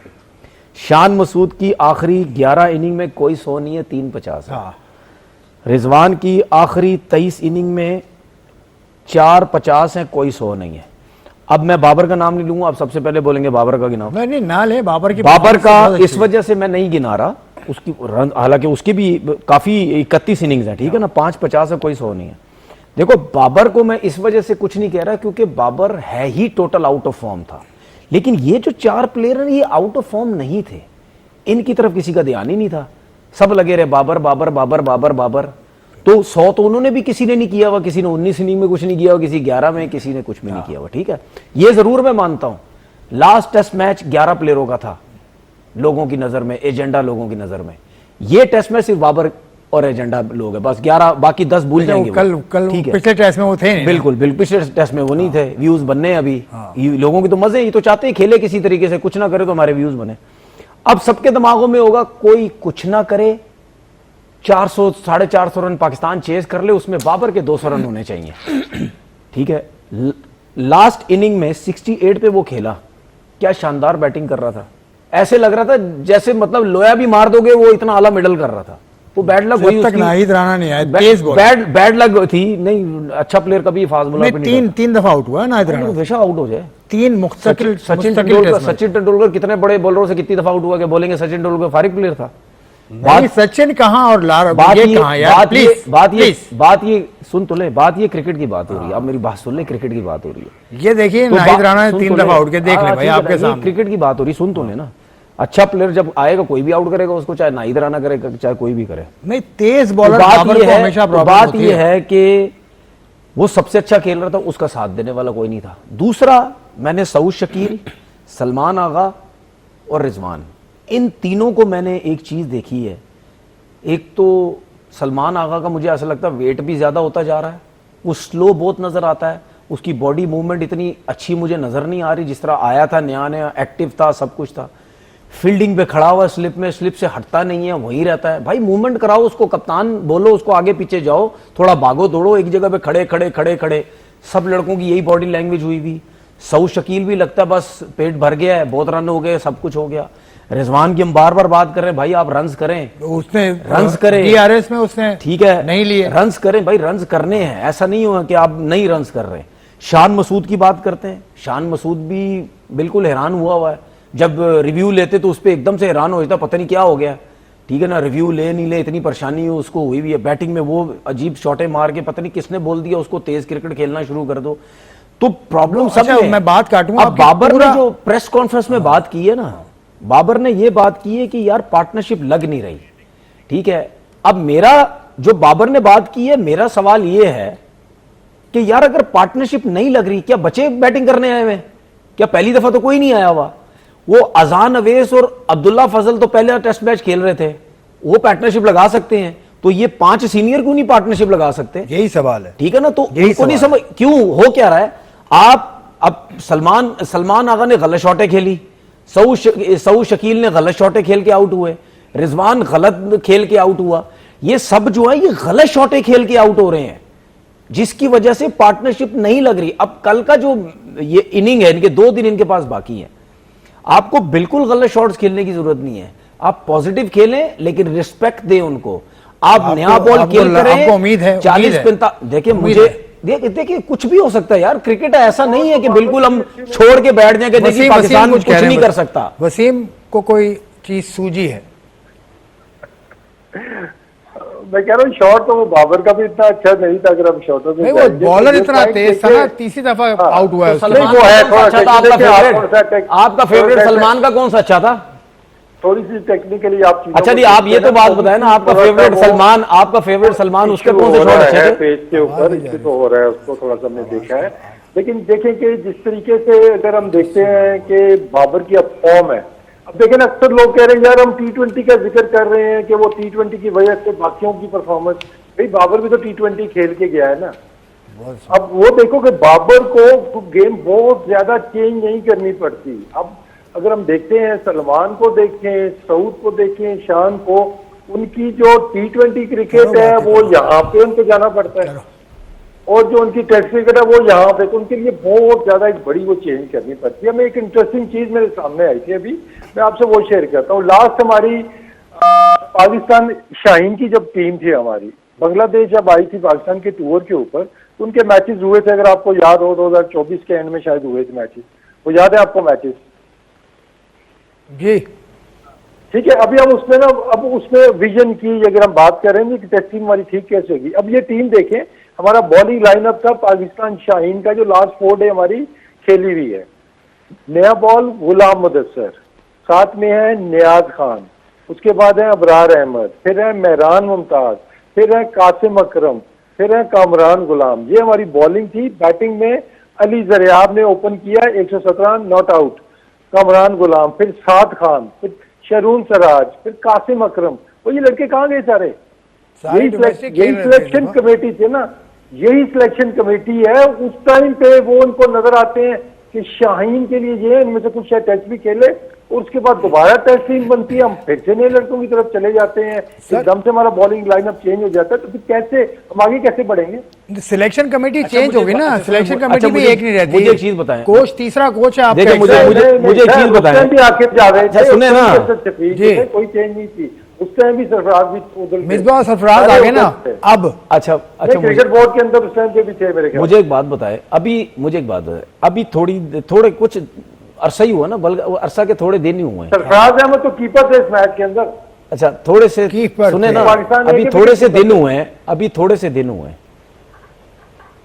शान मसूद की आखिरी 11 इनिंग में कोई 100 नहीं है, 350 है। रिजवान की आखिरी 23 इनिंग में 450 है, कोई 100 नहीं है। अब मैं बाबर का नाम नहीं लूंगा, आप सबसे पहले बोलेंगे बाबर का गिनाओ। नहीं, ना ले बाबर की। बाबर का इस वजह से मैं नहीं गिना रहा, उसकी रन, हालांकि उसकी भी काफी 31 इनिंग्स है, ठीक है ना, 550 है, कोई 100 नहीं है। देखो बाबर को मैं इस वजह से कुछ नहीं कह रहा क्योंकि बाबर है ही टोटल आउट ऑफ फॉर्म था, लेकिन ये जो 4 प्लेयर हैं ये आउट ऑफ फॉर्म नहीं थे, इनकी तरफ किसी का ध्यान ही नहीं था, सब लगे रहे बाबर बाबर बाबर बाबर बाबर। तो 100 तो उन्होंने भी किसी ने नहीं किया हुआ, किसी ने 19 इनिंग में कुछ नहीं किया हुआ, किसी 11 में, किसी ने कुछ में नहीं किया हुआ, ठीक है। ये जरूर मैं मानता हूं लास्ट टेस्ट मैच 11 प्लेयरों का था लोगों की नजर में, एजेंडा लोगों की नजर में। ये टेस्ट मैच सिर्फ बाबर और एजेंडा लोग है बस, 11 बाकी 10 भूल जाएंगे। कल ठीक है, पिछले टेस्ट में वो थे नहीं। बिल्कुल बिल्कुल, पिछले टेस्ट में वो नहीं थे। व्यूज बनने हैं अभी, लोगों की तो मजे, ये तो चाहते हैं खेले किसी तरीके से, कुछ ना करे तो हमारे व्यूज बने। अब सबके दिमागों में होगा कोई कुछ ना करे, 400 450 रन पाकिस्तान चेज कर ले, उसमें बाबर के 200 रन होने चाहिए, ठीक है। लास्ट इनिंग में 68 पे वो खेला, क्या शानदार बैटिंग कर रहा था, ऐसे लग रहा था जैसे मतलब लोया भी मार दोगे, वो इतना आला मिडल कर रहा था। वो बैड लग हुई तक नाहिद राणा नहीं आया, तेज बॉल, बैड लग थी, नहीं अच्छा प्लेयर कभी फास्ट बॉलर पे नहीं। तीन दफा आउट हुआ नाहिद राणा, हमेशा आउट हो जाए। 3 मुख्तलिफ सचिन तेंदुलकर कितने बड़े बॉलरों से कितनी दफा आउट हुआ, क्या बोलेंगे सचिन तेंदुलकर फारिग प्लेयर था। सचिन कहां और बात ये सुन तो ले, बात ये क्रिकेट की बात हो रही है, आप मेरी बात सुन ले, क्रिकेट की बात हो रही है। ये देखिए नाहिद राणा ने 3 दफा आउट के देख ले भाई आपके सामने, क्रिकेट की बात हो रही, सुन तो ले ना। अच्छा प्लेयर जब आएगा कोई भी आउट करेगा उसको, चाहे नाहिद राणा करेगा चाहे कोई भी करे। नहीं तेज बॉलर बात ये है कि वो सबसे अच्छा खेल रहा था, उसका साथ देने वाला कोई नहीं था। दूसरा, मैंने सऊद शकील, सलमान आगा और रिजवान, इन तीनों को मैंने एक चीज देखी है। एक तो सलमान आगा का मुझे ऐसा लगता है वेट भी ज्यादा होता जा रहा है, वो स्लो बहुत नजर आता है, उसकी बॉडी मूवमेंट इतनी अच्छी मुझे नजर नहीं आ रही, जिस तरह आया था नया नया, एक्टिव था, सब कुछ था। फील्डिंग पे खड़ा हुआ स्लिप में, स्लिप से हटता नहीं है, वहीं रहता है। भाई मूवमेंट कराओ उसको, कप्तान बोलो उसको आगे पीछे जाओ, थोड़ा भागो दौड़ो, एक जगह पे खड़े खड़े खड़े खड़े। सब लड़कों की यही बॉडी लैंग्वेज हुई भी। सऊद शकील भी लगता है बस पेट भर गया है, बहुत रन हो गए, सब कुछ हो गया। रिजवान की हम बार बार बात कर रहे हैं, भाई आप रन्स करें, उसने रन्स करें, DRS में उसने ठीक है नहीं लिए, रन्स करें भाई, रन्स करने हैं, ऐसा नहीं हुआ कि आप नहीं रन्स कर रहे। शान मसूद की बात करते हैं, शान मसूद भी बिल्कुल हैरान हुआ है, जब रिव्यू लेते तो उस पर एकदम से हैरान हो जाता, पता नहीं क्या हो गया, ठीक है ना। रिव्यू ले नहीं ले, इतनी परेशानी उसको हुई भी है। बैटिंग में वो अजीब शॉटें मार के, पता नहीं किसने बोल दिया उसको तेज क्रिकेट खेलना शुरू कर दो, तो प्रॉब्लम सब है। मैं बात काटूंगा। अब बाबर ने जो प्रेस कॉन्फ्रेंस में बात की है ना, बाबर ने ये बात की है कि यार पार्टनरशिप लग नहीं रही, ठीक है। अब मेरा जो बाबर ने बात की है, मेरा सवाल ये है कि यार अगर पार्टनरशिप नहीं लग रही, क्या बच्चे बैटिंग करने आए हुए, क्या पहली दफा तो कोई नहीं आया हुआ। वो अजान अवेस और अब्दुल्ला फजल तो पहले टेस्ट मैच खेल रहे थे, वो पार्टनरशिप लगा सकते हैं, तो ये 5 सीनियर क्यों नहीं पार्टनरशिप लगा सकते? यही सवाल है, ठीक है ना। तो उनको नहीं समझ क्यों हो क्या रहा है। आप अब सलमान आगा ने गलत शॉटें खेली, सऊद शकील ने गलत शॉटें खेल के आउट हुए, रिजवान गलत खेल के आउट हुआ, ये सब जो है ये गलत शॉटें खेल के आउट हो रहे हैं, जिसकी वजह से पार्टनरशिप नहीं लग रही। अब कल का जो ये इनिंग है, इनके 2 दिन इनके पास बाकी है, आपको बिल्कुल गलत शॉट्स खेलने की जरूरत नहीं है, आप पॉजिटिव खेलें लेकिन रिस्पेक्ट दें उनको। आप नया बॉल खेल करें, आपको उम्मीद है 40-45, देखिए मुझे देखिए कुछ भी हो सकता है यार, क्रिकेट ऐसा नहीं है कि बिल्कुल हम छोड़ के बैठ जाएंगे, देखिए पाकिस्तान कुछ नहीं कर सकता। वसीम को कोई चीज सूझी है? मैं कह रहा हूँ शॉट तो वो बाबर का भी इतना अच्छा नहीं था, अगर हम शॉटों में वो बॉलर इतना तेज था ना, तीसरी दफा आउट हुआ है। आपका फेवरेट सलमान का कौन सा अच्छा था? थोड़ी सी टेक्निकली आप, अच्छा जी आप ये तो बात बताए ना, आपका फेवरेट सलमान, उसके कौन से शॉट अच्छे थे? पेज के ऊपर इश्यू तो हो रहा है, उसको थोड़ा सा हमने देखा है। लेकिन देखें कि जिस तरीके से अगर हम देखते हैं कि बाबर की अब फॉर्म है, अब देखें ना, अक्सर लोग कह रहे हैं यार हम T20 का जिक्र कर रहे हैं कि वो T20 की वजह से बाकियों की परफॉर्मेंस, भाई बाबर भी तो T20 खेल के गया है ना। अब वो देखो कि बाबर को गेम बहुत ज्यादा चेंज नहीं करनी पड़ती। अब अगर हम देखते हैं सलमान को देखें, सऊद को देखें, शान को, उनकी जो T20 क्रिकेट है वो यहाँ पे उनको जाना पड़ता है, और जो उनकी टेस्ट क्रिकेट है वो यहाँ पे, तो उनके लिए बहुत ज्यादा एक बड़ी वो चेंज करनी पड़ती है। हमें एक इंटरेस्टिंग चीज मेरे सामने आई थी अभी, मैं आपसे वो शेयर करता हूँ। लास्ट हमारी पाकिस्तान शाहीन की जब टीम थी हमारी, बांग्लादेश जब आई थी पाकिस्तान के टूर के ऊपर, तो उनके मैचेस हुए थे, अगर आपको याद हो 2024 के एंड में शायद हुए थे मैचेस, वो याद है आपको मैचेस? जी ठीक है। अभी हम उसमें ना, अब उसमें विजन की अगर हम बात करेंगे कि टेस्ट टीम हमारी ठीक कैसे होगी, अब ये टीम देखें, हमारा बॉलिंग लाइनअप था पाकिस्तान शाहीन का जो लास्ट 4 डे हमारी खेली हुई है। नया बॉल गुलाम मुदस्सर, साथ में है नियाज खान, उसके बाद है अबरार अहमद, फिर है मेहरान मुमताज, फिर है कासिम अकरम, फिर है कामरान गुलाम। ये हमारी बॉलिंग थी। बैटिंग में अली जरियाब ने ओपन किया 117 नॉट आउट, कामरान गुलाम, फिर साद खान, फिर शरून सराज, फिर कासिम अकरम। वो ये लड़के कहाँ गए सारे? यही सिलेक्शन कमेटी थी ना, यही सिलेक्शन कमेटी है। उस टाइम पे वो उनको नजर आते हैं कि शाहीन के लिए ये इनमें से कुछ शायद टेस्ट भी खेले, और उसके बाद दोबारा टेस्ट टीम बनती है, हम फिर से नए लड़कों की तरफ चले जाते हैं, एकदम से हमारा बॉलिंग लाइनअप चेंज हो जाता है। तो फिर कैसे हम आगे कैसे बढ़ेंगे? सिलेक्शन कमेटी चेंज होगी ना, सिलेक्शन कमेटी भी एक नहीं रहती। मुझे एक चीज बताएं, कोच तीसरा कोच है आपका। मुझे एक चीज बताएं, भी आखिर जा रहे थे, सुने ना जी, कोई चेंज नहीं थी उस टाइम भी। सरफराज भी मिसबाह सरफराज आ गए ना अब। अच्छा क्रिकेट बोर्ड के अंदर उस टाइम के भी थे मेरे ख्याल। मुझे एक बात बताए, अभी थोड़े कुछ अरसा ही हुआ ना, बल्कि अरसा के थोड़े दिन ही हुए हैं। सरफराज अहमद तो कीपर थे इस मैच के अंदर। अच्छा, थोड़े से सुने ना, अभी थोड़े से दिन हुए हैं।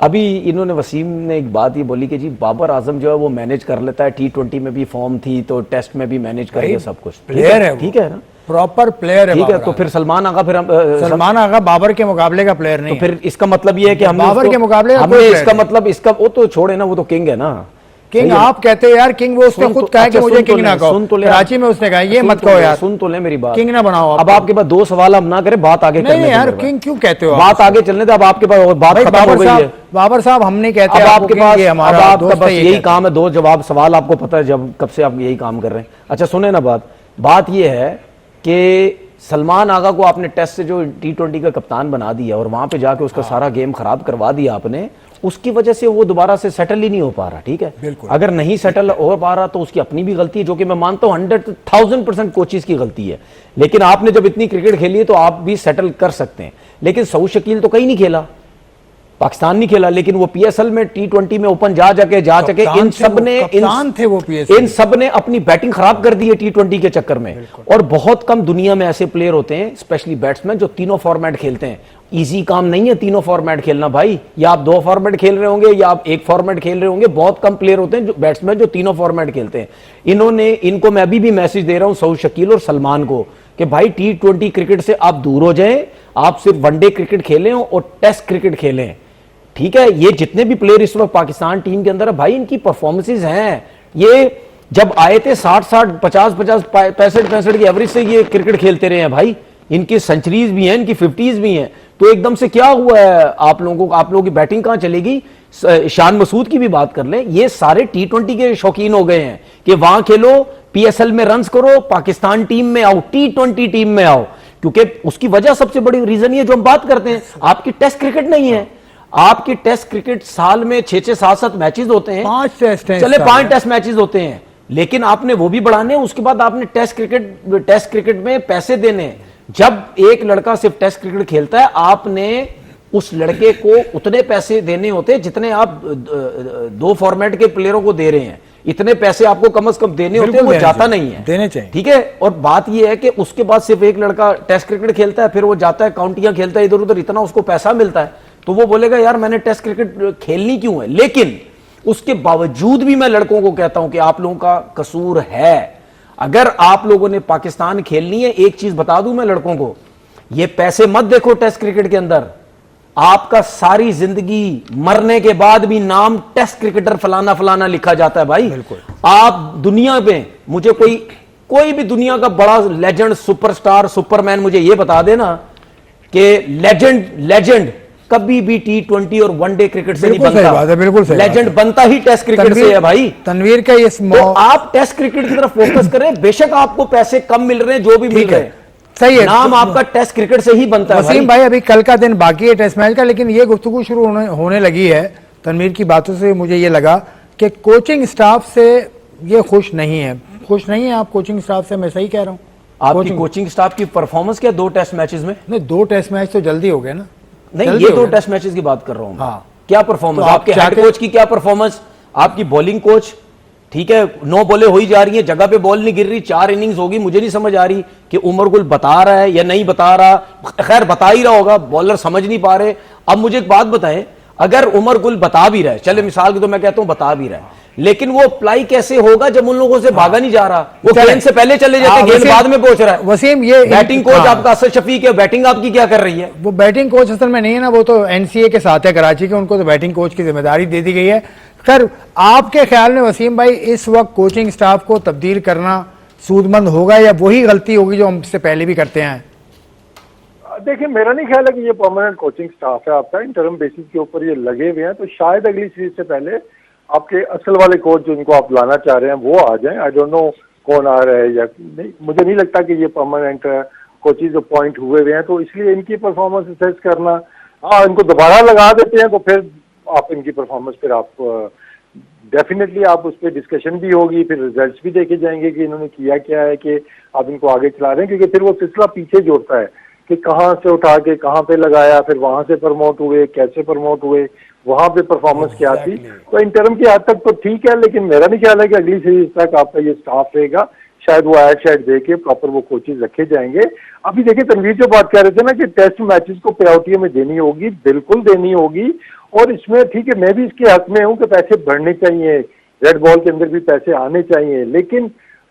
अभी इन्होंने, वसीम ने एक बात ये बोली कि जी बाबर आजम जो है वो मैनेज कर लेता है, T20 में भी फॉर्म थी तो टेस्ट में भी मैनेज करेगा सब कुछ। प्लेयर है, ठीक है ना, प्रॉपर प्लेयर है। ठीक है, तो फिर सलमान आगा, फिर सलमान आगा बाबर के मुकाबले का प्लेयर नहीं तो फिर इसका मतलब ये है कि हमने बाबर के मुकाबले हमने इसका मतलब इसका वो तो छोड़े ना, वो तो किंग है ना। किंग आप कहते हैं यार, किंग वो उसने खुद कहा कि मुझे किंग ना कहो। कराची में उसने कहा ये मत कहो यार, सुन तो ले मेरी बात, किंग ना बनाओ। अब आपके पास 2 सवाल हम ना करें, बात आगे नहीं यार, किंग क्यों कहते हो? बात आगे चलने दे। अब आपके पास बात खत्म हो गई है। बाबर साहब हमने कहते हैं आपके पास, अब आपका बस यही काम है, 2 जवाब सवाल आपको पता है जब कब से आप यही काम कर रहे हैं। अच्छा सुने ना, बात ये है कि सलमान आगा को आपने टेस्ट से जो T20 का कप्तान बना दिया और वहां पे जाके उसका सारा गेम खराब करवा दिया आपने, उसकी वजह से वो दोबारा से सेटल ही नहीं हो पा रहा। ठीक है, अगर नहीं सेटल हो पा रहा तो उसकी अपनी भी गलती है, जो कि मैं मानता हूं 100,000% कोचिज की गलती है। लेकिन आपने जब इतनी क्रिकेट खेली है तो आप भी सेटल कर सकते हैं। लेकिन सऊद शकील तो कहीं नहीं खेला, पाकिस्तान नहीं खेला, लेकिन वो PSL में T20 में ओपन जाके इन सब ने अपनी बैटिंग खराब कर दी है T20 के चक्कर में। और बहुत कम दुनिया में ऐसे प्लेयर होते हैं, स्पेशली बैट्समैन, जो तीनों फॉर्मेट खेलते हैं। इजी काम नहीं है तीनों फॉर्मेट खेलना भाई, या आप 2 फॉर्मेट खेल रहे होंगे या आप 1 फॉर्मेट खेल रहे होंगे। बहुत कम प्लेयर होते हैं जो बैट्समैन जो तीनों फॉर्मेट खेलते हैं। इनको मैं अभी भी मैसेज दे रहा हूं, सऊद शकील और सलमान को, कि भाई T20 क्रिकेट से आप दूर हो जाएं, आप सिर्फ वनडे क्रिकेट खेलें और टेस्ट क्रिकेट खेलें। ठीक है, ये जितने भी प्लेयर इस वक्त पाकिस्तान टीम के अंदर है भाई, इनकी परफॉर्मेंसेज हैं। ये जब आए थे 60-60, 50-50, 65-65 की एवरेज से ये क्रिकेट खेलते रहे हैं भाई। इनकी सेंचुरीज भी हैं, इनकी 50s भी हैं। तो एकदम से क्या हुआ है आप लोगों की बैटिंग कहां चलेगी? शान मसूद की भी बात कर लें, ये सारे T20 के शौकीन हो गए हैं कि वहां खेलो, PSL में रन्स करो, पाकिस्तान टीम में आओ, T20 टीम में आओ। क्योंकि उसकी वजह सबसे बड़ी रीजन ये जो हम बात करते हैं, आपकी टेस्ट क्रिकेट नहीं है। आपकी टेस्ट क्रिकेट साल में 6-6, 7-7 मैचेस होते हैं, 5 टेस्ट हैं, चले 5 टेस्ट मैचेस होते हैं, लेकिन आपने वो भी बढ़ाने। उसके बाद आपने टेस्ट क्रिकेट में पैसे देने। जब एक लड़का सिर्फ टेस्ट क्रिकेट खेलता है, आपने उस लड़के को उतने पैसे देने होते जितने आप 2 फॉर्मेट के प्लेयरों को दे रहे हैं। इतने पैसे आपको कम से कम देने होते हैं, वो जाता नहीं है, देने चाहिए। ठीक है, और बात ये है कि उसके बाद सिर्फ एक लड़का टेस्ट क्रिकेट खेलता है, फिर वो जाता है काउंटियां खेलता है इधर उधर, इतना उसको पैसा मिलता है, तो वो बोलेगा यार मैंने टेस्ट क्रिकेट खेलनी क्यों है। लेकिन उसके बावजूद भी मैं लड़कों को कहता हूं कि आप लोगों का कसूर है। अगर आप लोगों ने पाकिस्तान खेलनी है, एक चीज बता दूं मैं लड़कों को, ये पैसे मत देखो टेस्ट क्रिकेट के अंदर। आपका सारी जिंदगी मरने के बाद भी नाम टेस्ट क्रिकेटर फलाना फलाना लिखा जाता है भाई। आप दुनिया में, मुझे कोई भी दुनिया का बड़ा लेजेंड, सुपरस्टार, सुपरमैन मुझे ये बता देना कि लेजेंड कभी भी T20 और वनडे क्रिकेट से नहीं बनता। बिल्कुल सही, लेजेंड बनता ही टेस्ट क्रिकेट से है भाई। तनवीर का ये तो आप टेस्ट क्रिकेट की तरफ फोकस करें। बेशक आपको पैसे कम मिल रहे हैं, जो भी मिल रहे हैं, सही है, नाम आपका टेस्ट क्रिकेट से ही बनता है। वसीम भाई अभी कल का दिन बाकी है टेस्ट मैच का, लेकिन ये गुफ्तगू शुरू होने लगी है। तनवीर की बातों से मुझे ये लगा कि कोचिंग स्टाफ से ये खुश नहीं है आप कोचिंग स्टाफ से, मैं सही कह रहा हूँ? आपकी कोचिंग स्टाफ की परफॉर्मेंस क्या 2 टेस्ट मैचेस में? नहीं, 2 टेस्ट मैच तो जल्दी हो गए ना। नहीं, ये 2 टेस्ट मैचेस की बात कर रहा हूं। हाँ। क्या परफॉर्मेंस, तो आपके हेड कोच की क्या परफॉर्मेंस, आपकी बॉलिंग कोच, ठीक है, 9 बॉलें हो ही जा रही हैं, जगह पे बॉल नहीं गिर रही, 4 इनिंग्स होगी। मुझे नहीं समझ आ रही कि उमर गुल बता रहा है या नहीं बता रहा, खैर बता ही रहा होगा, बॉलर समझ नहीं पा रहे। अब मुझे एक बात बताएं, अगर उमर गुल बता भी रहा है, चले मिसाल की तो मैं कहता हूं बता भी रहा है, लेकिन वो अप्लाई कैसे होगा जब उन लोगों से भागा नहीं जा रहा? वो गेंद से पहले चले जाते, गेंद बाद में पहुंच रहा है। वसीम, ये बैटिंग कोच आपका असद शफीक है, बैटिंग आपकी क्या कर रही है? वो बैटिंग कोच असल में नहीं है ना, वो तो एनसीए के साथ है कराची के, उनको तो बैटिंग कोच की जिम्मेदारी दे दी गई है। खैर, आपके ख्याल में वसीम भाई इस वक्त कोचिंग स्टाफ को तब्दील करना सूदमंद होगा या वही गलती होगी जो हमसे पहले भी करते हैं? देखिए, मेरा नहीं ख्याल है कि ये परमानेंट कोचिंग स्टाफ है आपका, इंटरम बेसिस के ऊपर ये लगे हुए हैं, तो शायद अगली सीरीज से पहले आपके असल वाले कोच जिनको आप लाना चाह रहे हैं वो आ जाएं। आई डोंट नो कौन आ रहा है या नहीं, मुझे नहीं लगता कि ये परमानेंट कोचेज अपॉइंट हुए हुए हैं, तो इसलिए इनकी परफॉर्मेंस असेस करना, हाँ इनको दोबारा लगा देते हैं तो फिर आप इनकी परफॉर्मेंस फिर आप डेफिनेटली आप उस पर डिस्कशन भी होगी, फिर रिजल्ट्स भी देखे जाएंगे कि इन्होंने किया क्या है कि आप इनको आगे चला रहे हैं, क्योंकि फिर वो सिलसिला पीछे जोड़ता है कि कहाँ से उठा के कहाँ पे लगाया, फिर वहां से प्रमोट हुए, कैसे प्रमोट हुए, वहां पे परफॉर्मेंस क्या थी। तो इंटरम की हद तक तो ठीक है, लेकिन मेरा नहीं ख्याल है कि अगली सीरीज तक आपका ये स्टाफ रहेगा। शायद वो ऐड शायद दे के प्रॉपर वो कोचेज रखे जाएंगे। अभी देखिए, तनवीर जो बात कह रहे थे ना कि टेस्ट मैचेस को प्रायोरिटी में देनी होगी, बिल्कुल देनी होगी, और इसमें ठीक है मैं भी इसके हक में हूँ कि पैसे बढ़ने चाहिए, रेड बॉल के अंदर भी पैसे आने चाहिए, लेकिन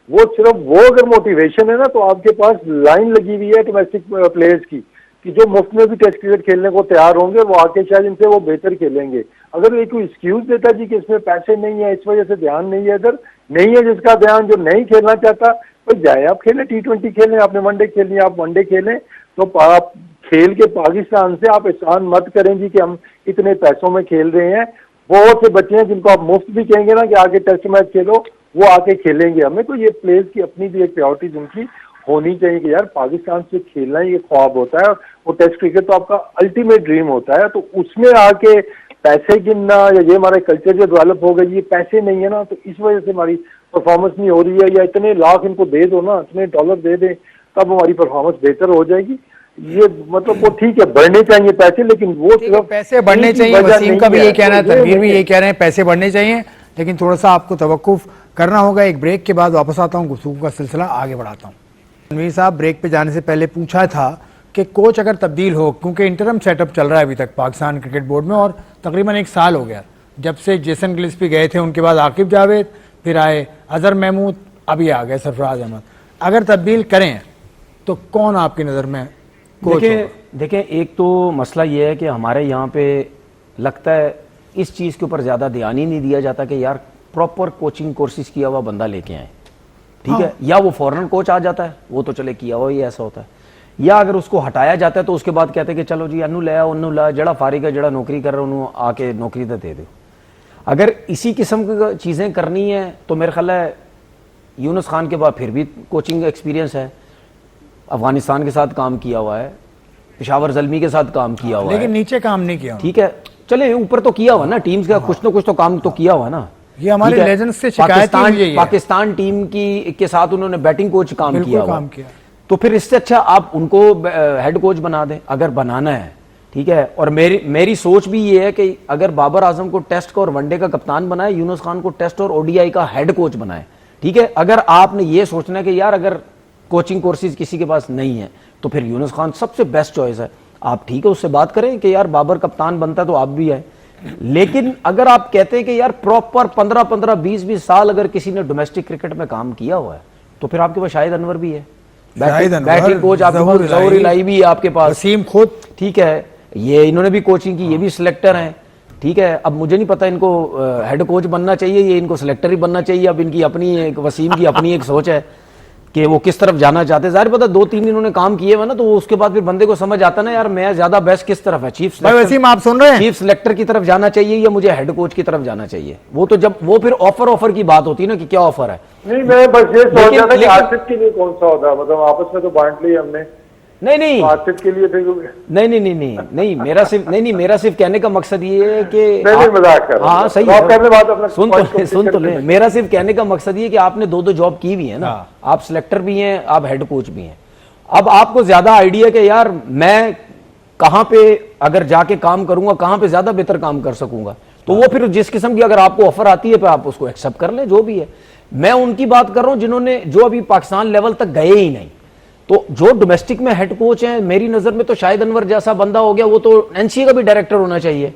वो सिर्फ वो अगर मोटिवेशन है ना, तो आपके पास लाइन लगी हुई है डोमेस्टिक प्लेयर्स की कि जो मुफ्त में भी टेस्ट क्रिकेट खेलने को तैयार होंगे, वो आके शायद इनसे वो बेहतर खेलेंगे। अगर ये कोई एक्सक्यूज देता जी कि इसमें पैसे नहीं है, इस वजह से ध्यान नहीं है, इधर नहीं है जिसका ध्यान, जो नहीं खेलना चाहता तो जाए आप खेलें, T20 खेलें, आपने वनडे खेलनी है आप वनडे खेलें, तो आप खेल के पाकिस्तान से आप एहसान मत करें जी कि हम इतने पैसों में खेल रहे हैं। बहुत से बच्चे हैं जिनको आप मुफ्त भी कहेंगे ना कि आगे टेस्ट मैच खेलो, वो आके खेलेंगे। हमें तो ये प्लेयर्स की अपनी भी एक प्रायोरिटीज उनकी होनी चाहिए कि यार पाकिस्तान से खेलना ही एक ख्वाब होता है, वो टेस्ट क्रिकेट तो आपका अल्टीमेट ड्रीम होता है, तो उसमें आके पैसे गिनना या ये हमारा कल्चर जो डेवलप हो गई, ये पैसे नहीं है ना, तो इस वजह से हमारी परफॉर्मेंस नहीं हो रही है, या इतने लाख इनको दे दो ना, इतने डॉलर दे दें तब हमारी परफॉर्मेंस बेहतर हो जाएगी। ये मतलब वो ठीक है बढ़ने चाहिए पैसे, लेकिन वो सिर्फ पैसे बढ़ने चाहिए, वसीम का भी यही कहना है, तनवीर भी यही कह रहे हैं पैसे बढ़ने चाहिए, लेकिन थोड़ा सा आपको तवक्कुफ करना होगा। एक ब्रेक के बाद वापस आता हूँ, गुफ्तगू का सिलसिला आगे बढ़ाता हूँ। तनवीर साहब, ब्रेक पे जाने से पहले पूछा था कि कोच अगर तब्दील हो, क्योंकि इंटरम सेटअप चल रहा है अभी तक पाकिस्तान क्रिकेट बोर्ड में, और तकरीबन 1 साल हो गया जब से जेसन गिल्स्पी गए थे, उनके बाद आकिब जावेद, फिर आए अजहर महमूद, अभी आ गए सरफराज अहमद। अगर तब्दील करें तो कौन आपकी नज़र में कोच? देखें, एक तो मसला ये है कि हमारे यहाँ पे लगता है इस चीज़ के ऊपर ज़्यादा ध्यान ही नहीं दिया जाता कि यार प्रॉपर कोचिंग कोर्सेज किया हुआ बंदा लेके आए, ठीक है, या वो फॉरेन कोच आ जाता है, वो तो चले किया हुआ ही ऐसा होता है, या अगर उसको हटाया जाता है तो उसके बाद कहते हैं कि चलो जी अनु ले आओ, उन्नू ला, जड़ा फारिग है, जड़ा नौकरी कर रहा उन्होंने आके नौकरी तो दे दो। अगर इसी किस्म की चीज़ें करनी है तो मेरे ख्याल है यूनुस खान के बाद फिर भी कोचिंग एक्सपीरियंस है, अफगानिस्तान के साथ काम किया हुआ है, पेशावर ज़ल्मी के साथ काम किया हुआ है, लेकिन नीचे काम नहीं किया, ठीक है, चले ऊपर तो किया हुआ ना, टीम्स का कुछ ना कुछ तो काम तो किया हुआ ना। ये हमारे लेजेंड्स से शिकायत पाकिस्तान टीम की के साथ उन्होंने बैटिंग कोच काम किया, तो फिर इससे अच्छा आप उनको हेड कोच बना दें अगर बनाना है, ठीक है। और मेरी सोच भी ये है कि अगर बाबर आजम को टेस्ट का और वनडे का कप्तान बनाए, यूनुस खान को टेस्ट और ओडीआई का हेड कोच बनाए, ठीक है। अगर आपने ये सोचना है कि यार अगर कोचिंग कोर्सेज किसी के पास नहीं है तो फिर यूनुस खान सबसे बेस्ट चॉइस है, आप ठीक है उससे बात करें कि यार बाबर कप्तान बनता है तो आप भी आए। लेकिन अगर आप कहते हैं कि यार प्रॉपर 15-15 20-20 साल अगर किसी ने डोमेस्टिक क्रिकेट में काम किया हुआ है तो फिर आपके पास शाहिद अनवर भी है, बैटिंग कोच आपके पास ज़हूर इलाही भी है आपके पास, वसीम खुद, ठीक है, ये इन्होंने भी कोचिंग की, ये भी सिलेक्टर हैं, ठीक है। अब मुझे नहीं पता इनको हेड कोच बनना चाहिए, ये इनको सिलेक्टर ही बनना चाहिए। अब इनकी अपनी एक, वसीम की अपनी एक सोच है कि वो किस तरफ जाना चाहते हैं। जाहिर पता 2-3 इन्होंने काम किए हुए ना, तो उसके बाद फिर बंदे को समझ आता ना यार मैं ज्यादा बेस्ट किस तरफ है, चीफ वसीम आप सुन रहे हैं, चीफ सिलेक्टर की तरफ जाना चाहिए या मुझे हेड कोच की तरफ जाना चाहिए। वो तो जब वो फिर ऑफर की बात होती है ना कि क्या ऑफर है। नहीं, मैं बस ये सोच रहा था कि आसिफ के लिए कौन सा होता है, मतलब आपस में तो बांट लिया हमने। नहीं आसिफ के लिए नहीं मेरा सिर्फ कहने का मकसद ये है कि मजाक कर, हाँ सही है, सुन तो ले, मेरा सिर्फ कहने का मकसद ये कि आपने 2-2 जॉब की हुई है ना, आप सिलेक्टर भी हैं, आप हेड कोच भी हैं। अब आपको ज्यादा आइडिया कि यार मैं कहां पे अगर जाके काम करूंगा, कहां पे ज्यादा बेहतर काम कर सकूंगा, तो वो फिर जिस किस्म की अगर आपको ऑफर आती है तो आप उसको एक्सेप्ट कर लें, जो भी है। मैं उनकी बात कर रहा हूं जिन्होंने जो अभी पाकिस्तान लेवल तक गए ही नहीं, तो जो डोमेस्टिक में हेड कोच हैं, मेरी नजर में तो शाहिद अनवर जैसा बंदा हो गया, वो तो एनसीए का भी डायरेक्टर होना चाहिए।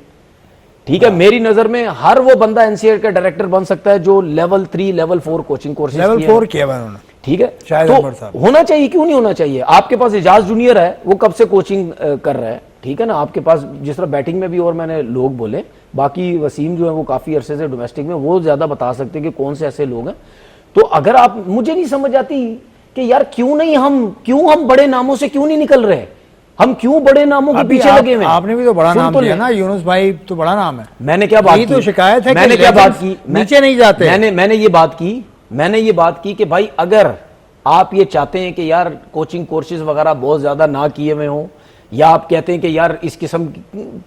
ठीक है, मेरी नजर में हर वो बंदा एनसीए का डायरेक्टर बन सकता है जो level 3 level 4 coaching courses level 4 किया हुआ है उन्होंने। ठीक है, शाहिद अनवर साहब। तो होना चाहिए, क्यों नहीं होना चाहिए। आपके पास एजाज जूनियर है, वो कब से कोचिंग कर रहा है, ठीक है ना। आपके पास जिस तरह बैटिंग में भी, और मैंने लोग बोले, बाकी वसीम जो है वो काफी अरसे से डोमेस्टिक में, वो ज्यादा बता सकते हैं कि कौन से ऐसे लोग हैं। तो अगर आप, मुझे नहीं समझ आती कि यार क्यों हम बड़े नामों से क्यों नहीं निकल रहे, हम क्यों बड़े नामों के पीछे लगे हुए हैं। आपने भी तो बड़ा सुन नाम तो दिया ले। ना, यूनुस भाई तो बड़ा नाम है। मैंने क्या बात यही की, तो शिकायत है कि मैंने क्या बात की, नीचे नहीं जाते। मैंने ये बात की कि भाई अगर आप ये चाहते हैं कि यार कोचिंग कोर्सेज वगैरह बहुत ज्यादा ना किए हुए हों, या आप कहते हैं कि यार इस किस्म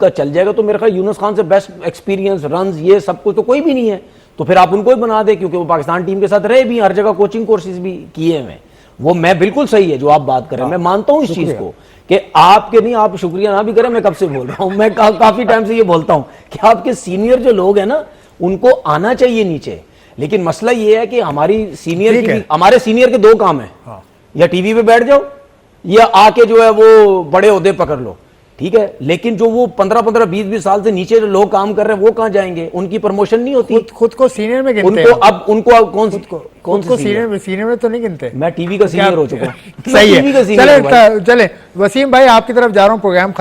का चल जाएगा, तो मेरे ख्याल यूनुस खान से बेस्ट एक्सपीरियंस, रन्स, ये सब कुछ तो कोई भी नहीं है। तो फिर आप उनको ही बना दें, क्योंकि वो पाकिस्तान टीम के साथ रहे भी, हर जगह कोचिंग कोर्सेज भी किए हुए। वो मैं बिल्कुल सही है जो आप बात कर रहे हैं, मैं मानता हूं इस चीज को कि आपके नहीं, आप शुक्रिया ना भी करें, मैं कब से बोल रहा हूं, मैं काफी टाइम से ये बोलता हूं कि आपके सीनियर जो लोग हैं ना, उनको आना चाहिए नीचे। लेकिन मसला ये है कि हमारी सीनियर हमारे सीनियर के दो काम है, या टीवी पे बैठ जाओ या आके जो है वो बड़े ओहदे पकड़ लो, ठीक है। लेकिन जो वो 15-15 20-20 साल से नीचे जो लोग काम कर रहे हैं, वो कहाँ जाएंगे, उनकी प्रमोशन नहीं होती। खुद को सीनियर में गिनते उनको हैं। अब उनको कौन से सीनियर में तो नहीं गिनते। मैं टीवी का सीनियर हो चुका हूं। सही टीवी का है। सीनियर हूं भाई। चले वसीम भाई, आपकी तरफ जा रहा हूं, प्रोग्राम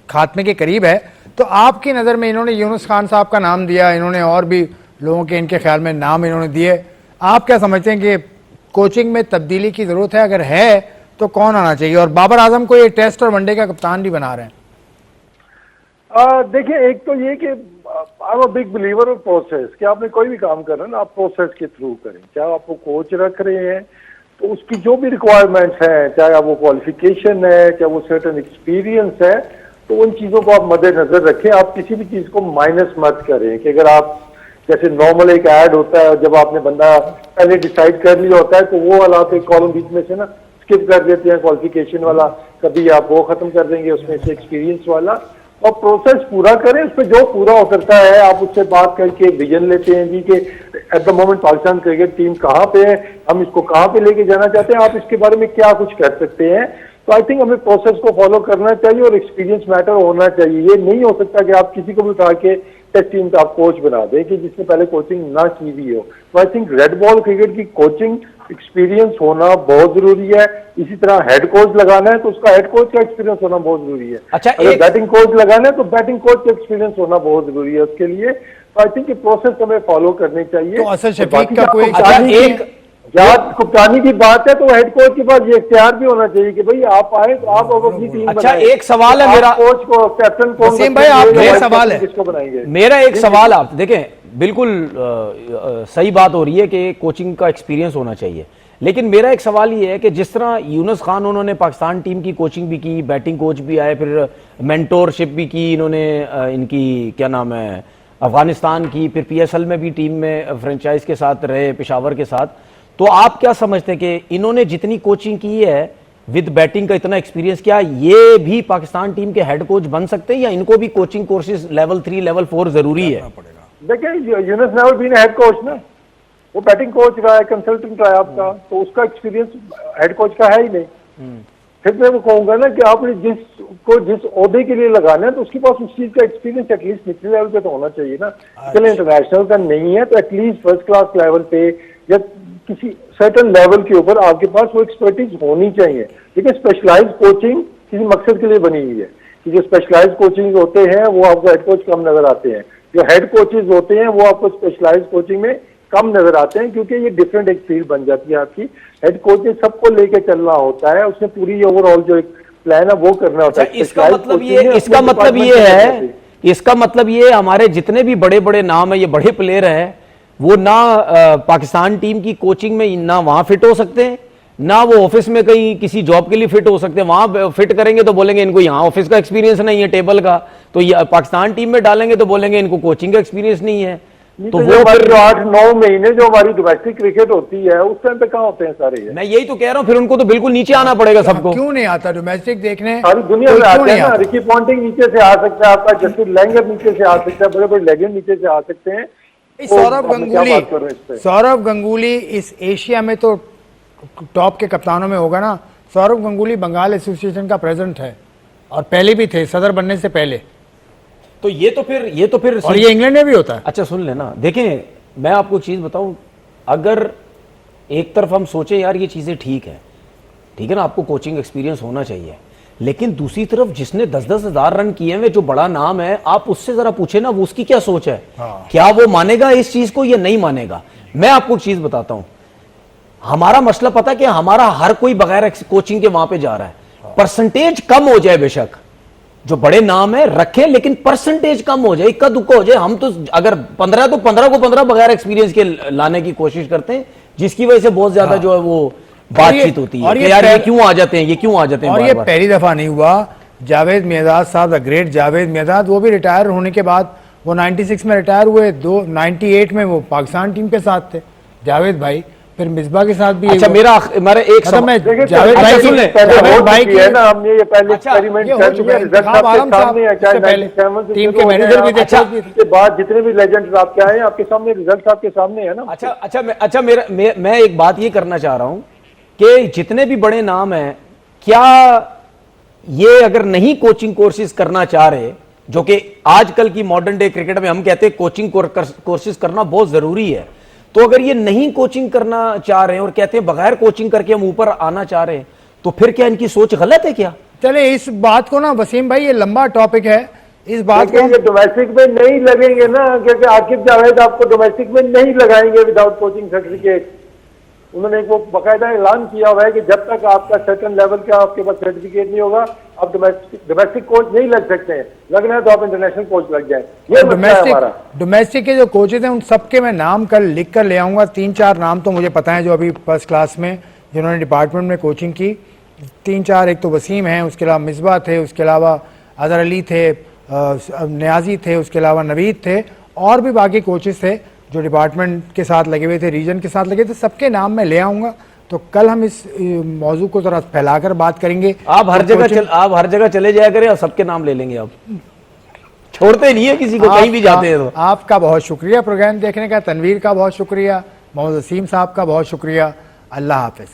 खात्मे के करीब है, तो आपकी नजर में इन्होंने यूनुस खान साहब का नाम दिया, इन्होंने और भी लोगों के इनके ख्याल में नाम इन्होंने दिए, आप क्या समझते हैं कि कोचिंग में तब्दीली की जरूरत है, अगर है तो कौन आना चाहिए। और बाबर आजम को ये टेस्ट और वनडे का कप्तान भी बना रहे हैं। देखिए, एक तो ये कि I am a big believer of process, कि आपने कोई भी काम कर रहे हैं ना, आप प्रोसेस के थ्रू करें। चाहे आपको कोच रख रहे हैं तो उसकी जो भी रिक्वायरमेंट्स हैं, चाहे वो क्वालिफिकेशन है, चाहे वो सर्टेन एक्सपीरियंस है, तो उन चीज़ों को आप मद्देनजर रखें। आप किसी भी चीज़ को माइनस मत करें कि अगर आप, जैसे नॉर्मल एक ऐड होता है, जब आपने बंदा पहले डिसाइड कर लिया होता है, तो वो वाला आप एक कॉलम बीच में से ना स्किप कर देते हैं, क्वालिफिकेशन वाला, कभी आप वो खत्म कर देंगे, उसमें से एक्सपीरियंस वाला, और प्रोसेस पूरा करें। उस पर जो पूरा हो सकता है आप उससे बात करके विजन लेते हैं जी कि at the moment Pakistan cricket team कहाँ पे है, हम इसको कहाँ पे लेके जाना चाहते हैं, आप इसके बारे में क्या कुछ कर सकते हैं। तो आई थिंक हमें प्रोसेस को फॉलो करना चाहिए और एक्सपीरियंस मैटर होना चाहिए। ये नहीं हो सकता कि आप किसी को भी उठा के टेस्ट टीम का आप कोच बना दें कि जिसने पहले कोचिंग ना की भी हो। तो I think red ball cricket की कोचिंग एक्सपीरियंस होना बहुत जरूरी है। इसी तरह हेड कोच लगाना है तो उसका हेड कोच का एक्सपीरियंस होना बहुत जरूरी है। अच्छा, अगर बैटिंग कोच लगाना है तो बैटिंग कोच का एक्सपीरियंस होना बहुत जरूरी है उसके लिए। तो आई थिंक ये प्रोसेस हमें फॉलो करनी चाहिए। तो असद शफीक का कोई कप्तानी की बात है तो हेड कोच के पास ये इख्तियार भी होना चाहिए कि भाई आप आए तो आप अपनी टीम अच्छा, एक सवाल है मेरा, कोच को, कैप्टन कौन, वसीम भाई आपका सवाल है, किसको बनाएंगे। मेरा एक सवाल, आप देखें बिल्कुल सही बात हो रही है कि कोचिंग का एक्सपीरियंस होना चाहिए, लेकिन मेरा एक सवाल ये है कि जिस तरह यूनुस खान, उन्होंने पाकिस्तान टीम की कोचिंग भी की, बैटिंग कोच भी आए, फिर मेंटोरशिप भी की इन्होंने, इनकी क्या नाम है, अफगानिस्तान की, फिर पीएसएल में भी टीम में फ्रेंचाइज के साथ रहे, पेशावर के साथ। तो आप क्या समझते हैं कि इन्होंने जितनी कोचिंग की है विद बैटिंग का इतना एक्सपीरियंस, क्या ये भी पाकिस्तान टीम के हेड कोच बन सकते हैं, या इनको भी कोचिंग कोर्सेज लेवल 3 लेवल 4 जरूरी है? देखिए, Yunus never been head coach ना, वो बैटिंग कोच रहा है, कंसल्टेंट रहा है आपका, तो उसका एक्सपीरियंस हेड कोच का है ही नहीं। फिर मैं वो कहूंगा ना कि आपने जिस ओहदे के लिए लगाना है तो उसके पास उस चीज का एक्सपीरियंस एटलीस्ट निचले लेवल पे तो होना चाहिए ना। चले इंटरनेशनल का नहीं है तो एटलीस्ट फर्स्ट क्लास लेवल पे या किसी सर्टेन लेवल के ऊपर आपके पास वो एक्सपर्टीज होनी चाहिए। देखिए, स्पेशलाइज्ड कोचिंग किसी मकसद के लिए बनी हुई है कि जो स्पेशलाइज्ड कोचिंग होते हैं वो आपको हेड कोच कम नजर आते हैं, जो हेड कोचेज होते हैं वो आपको स्पेशलाइज्ड कोचिंग में कम नजर आते हैं, क्योंकि ये डिफरेंट एक फील्ड बन जाती है आपकी। हेड कोच ने सबको लेके चलना होता है, उसने पूरी ओवरऑल जो एक प्लान है वो करना होता है। इसका मतलब ये हमारे जितने भी बड़े बड़े नाम है, ये बड़े प्लेयर हैं, वो ना पाकिस्तान टीम की कोचिंग में ना वहां फिट हो सकते हैं, ना वो ऑफिस में कहीं किसी जॉब के लिए फिट हो सकते हैं। वहां फिट करेंगे तो बोलेंगे इनको यहाँ ऑफिस का एक्सपीरियंस नहीं है टेबल का, तो ये पाकिस्तान टीम में डालेंगे तो बोलेंगे इनको कोचिंग का एक्सपीरियंस नहीं है। तो वो फिर 8-9 महीने जो हमारी डोमेस्टिक क्रिकेट होती है उस टाइम पे कहाँ होते हैं सारे? मैं यही तो कह रहा हूँ, फिर उनको तो बिल्कुल नीचे आना पड़ेगा सबको। क्यों नहीं आता डोमेस्टिक देखने? सारी दुनिया में आते हैं ना। रिकी पॉन्टिंग नीचे से आ सकता है, आपका जसप्रीत लैंगर नीचे से आ सकता है, बड़े बड़े लेजेंड नीचे से आ सकते हैं। सौरव गंगुली इस एशिया में तो टॉप के कप्तानों में होगा ना। सौरव गंगुली बंगाल एसोसिएशन का प्रेसिडेंट है और पहले भी थे, सदर बनने से पहले। तो ये तो फिर और ये इंग्लैंड में भी होता है। अच्छा सुन लेना, देखें मैं आपको चीज बताऊं, अगर एक तरफ हम सोचे यार ये चीजें ठीक है ना, आपको कोचिंग एक्सपीरियंस होना चाहिए, लेकिन दूसरी तरफ जिसने 10-10 हजार रन किए हुए, जो बड़ा नाम है, आप उससे जरा पूछे ना वो उसकी क्या सोच है। क्या वो मानेगा इस चीज को या नहीं मानेगा। मैं आपको एक चीज बताता हूं, हमारा मसला पता है कि हमारा हर कोई बगैर कोचिंग के वहां पे जा रहा है। परसेंटेज कम हो जाए, बेशक जो बड़े नाम है रखें, लेकिन परसेंटेज कम हो जाए, इक्का दुक्का हो जाए। हम तो अगर 15 तो 15 को 15 बगैर एक्सपीरियंस के लाने की कोशिश करते हैं, जिसकी वजह से बहुत ज्यादा जो है वो बातचीत होती है कि यार ये क्यों आ जाते हैं, ये क्यों आ जाते हैं। और ये पहली दफा नहीं हुआ। जावेद मियादाद साहब, द ग्रेट जावेद मियादाद, वो भी रिटायर होने के बाद, वो 96 में रिटायर हुए, 98 में वो पाकिस्तान टीम के साथ थे जावेद भाई, फिर मिसबा के साथ भी। अच्छा मेरा एक जावेद भाई सुन ले, जावेद भाई की है ना, हमने ये पहले एक्सपेरिमेंट कर लिया, रिजल्ट आपके सामने है, चाहे 97 टीम के मैनेजर भी थे। के बाद जितने भी लेजेंड्स आपके आए आपके सामने, रिजल्ट आपके सामने है ना। अच्छा मैं एक बात ये करना चाह रहा हूं कि जितने भी बड़े नाम हैं, क्या ये अगर नहीं कोचिंग कोर्सेज करना चाह रहे, जो कि आजकल की मॉडर्न डे क्रिकेट में हम कहते हैं कोचिंग कोर्सेज करना बहुत जरूरी है, तो अगर ये नहीं कोचिंग करना चाह रहे हैं और कहते हैं बगैर कोचिंग करके हम ऊपर आना चाह रहे हैं, तो फिर क्या इनकी सोच गलत है क्या। चले इस बात को ना वसीम भाई, ये लंबा टॉपिक है, इस बात को ये डोमेस्टिक में नहीं लगेंगे ना, क्योंकि आकिब जावेद आपको डोमेस्टिक में नहीं लगाएंगे विदाउट कोचिंग सर्टिफिकेट। उन्होंने वो बाकायदा ऐलान किया हुआ है कि जब तक आपका सर्टेन लेवल का आपके पास सर्टिफिकेट नहीं होगा, आप डोमेस्टिक कोच नहीं लग सकते हैं। लगना है तो आप इंटरनेशनल कोच लग जाए। ये डोमेस्टिक के जो कोचेज हैं उन सबके मैं नाम कल लिख कर ले आऊंगा। 3-4 नाम तो मुझे पता है जो अभी फर्स्ट क्लास में जिन्होंने डिपार्टमेंट में कोचिंग की, 3-4, एक तो वसीम हैं, उसके अलावा मिसबा थे, उसके अलावा अजहर अली थे, नियाजी थे, उसके अलावा नवीद थे, और भी बाकी कोचेस थे जो डिपार्टमेंट के साथ लगे हुए थे, रीजन के साथ लगे थे, सबके नाम मैं ले आऊंगा। तो कल हम इस मौजू को जरा फैलाकर बात करेंगे। आप हर जगह चले जाया करें और सबके नाम ले लेंगे, आप छोड़ते नहीं है किसी को, कहीं भी जाते हैं। तो आपका बहुत शुक्रिया प्रोग्राम देखने का, तनवीर का बहुत शुक्रिया, मोहम्मद वसीम साहब का बहुत शुक्रिया। अल्लाह हाफिज।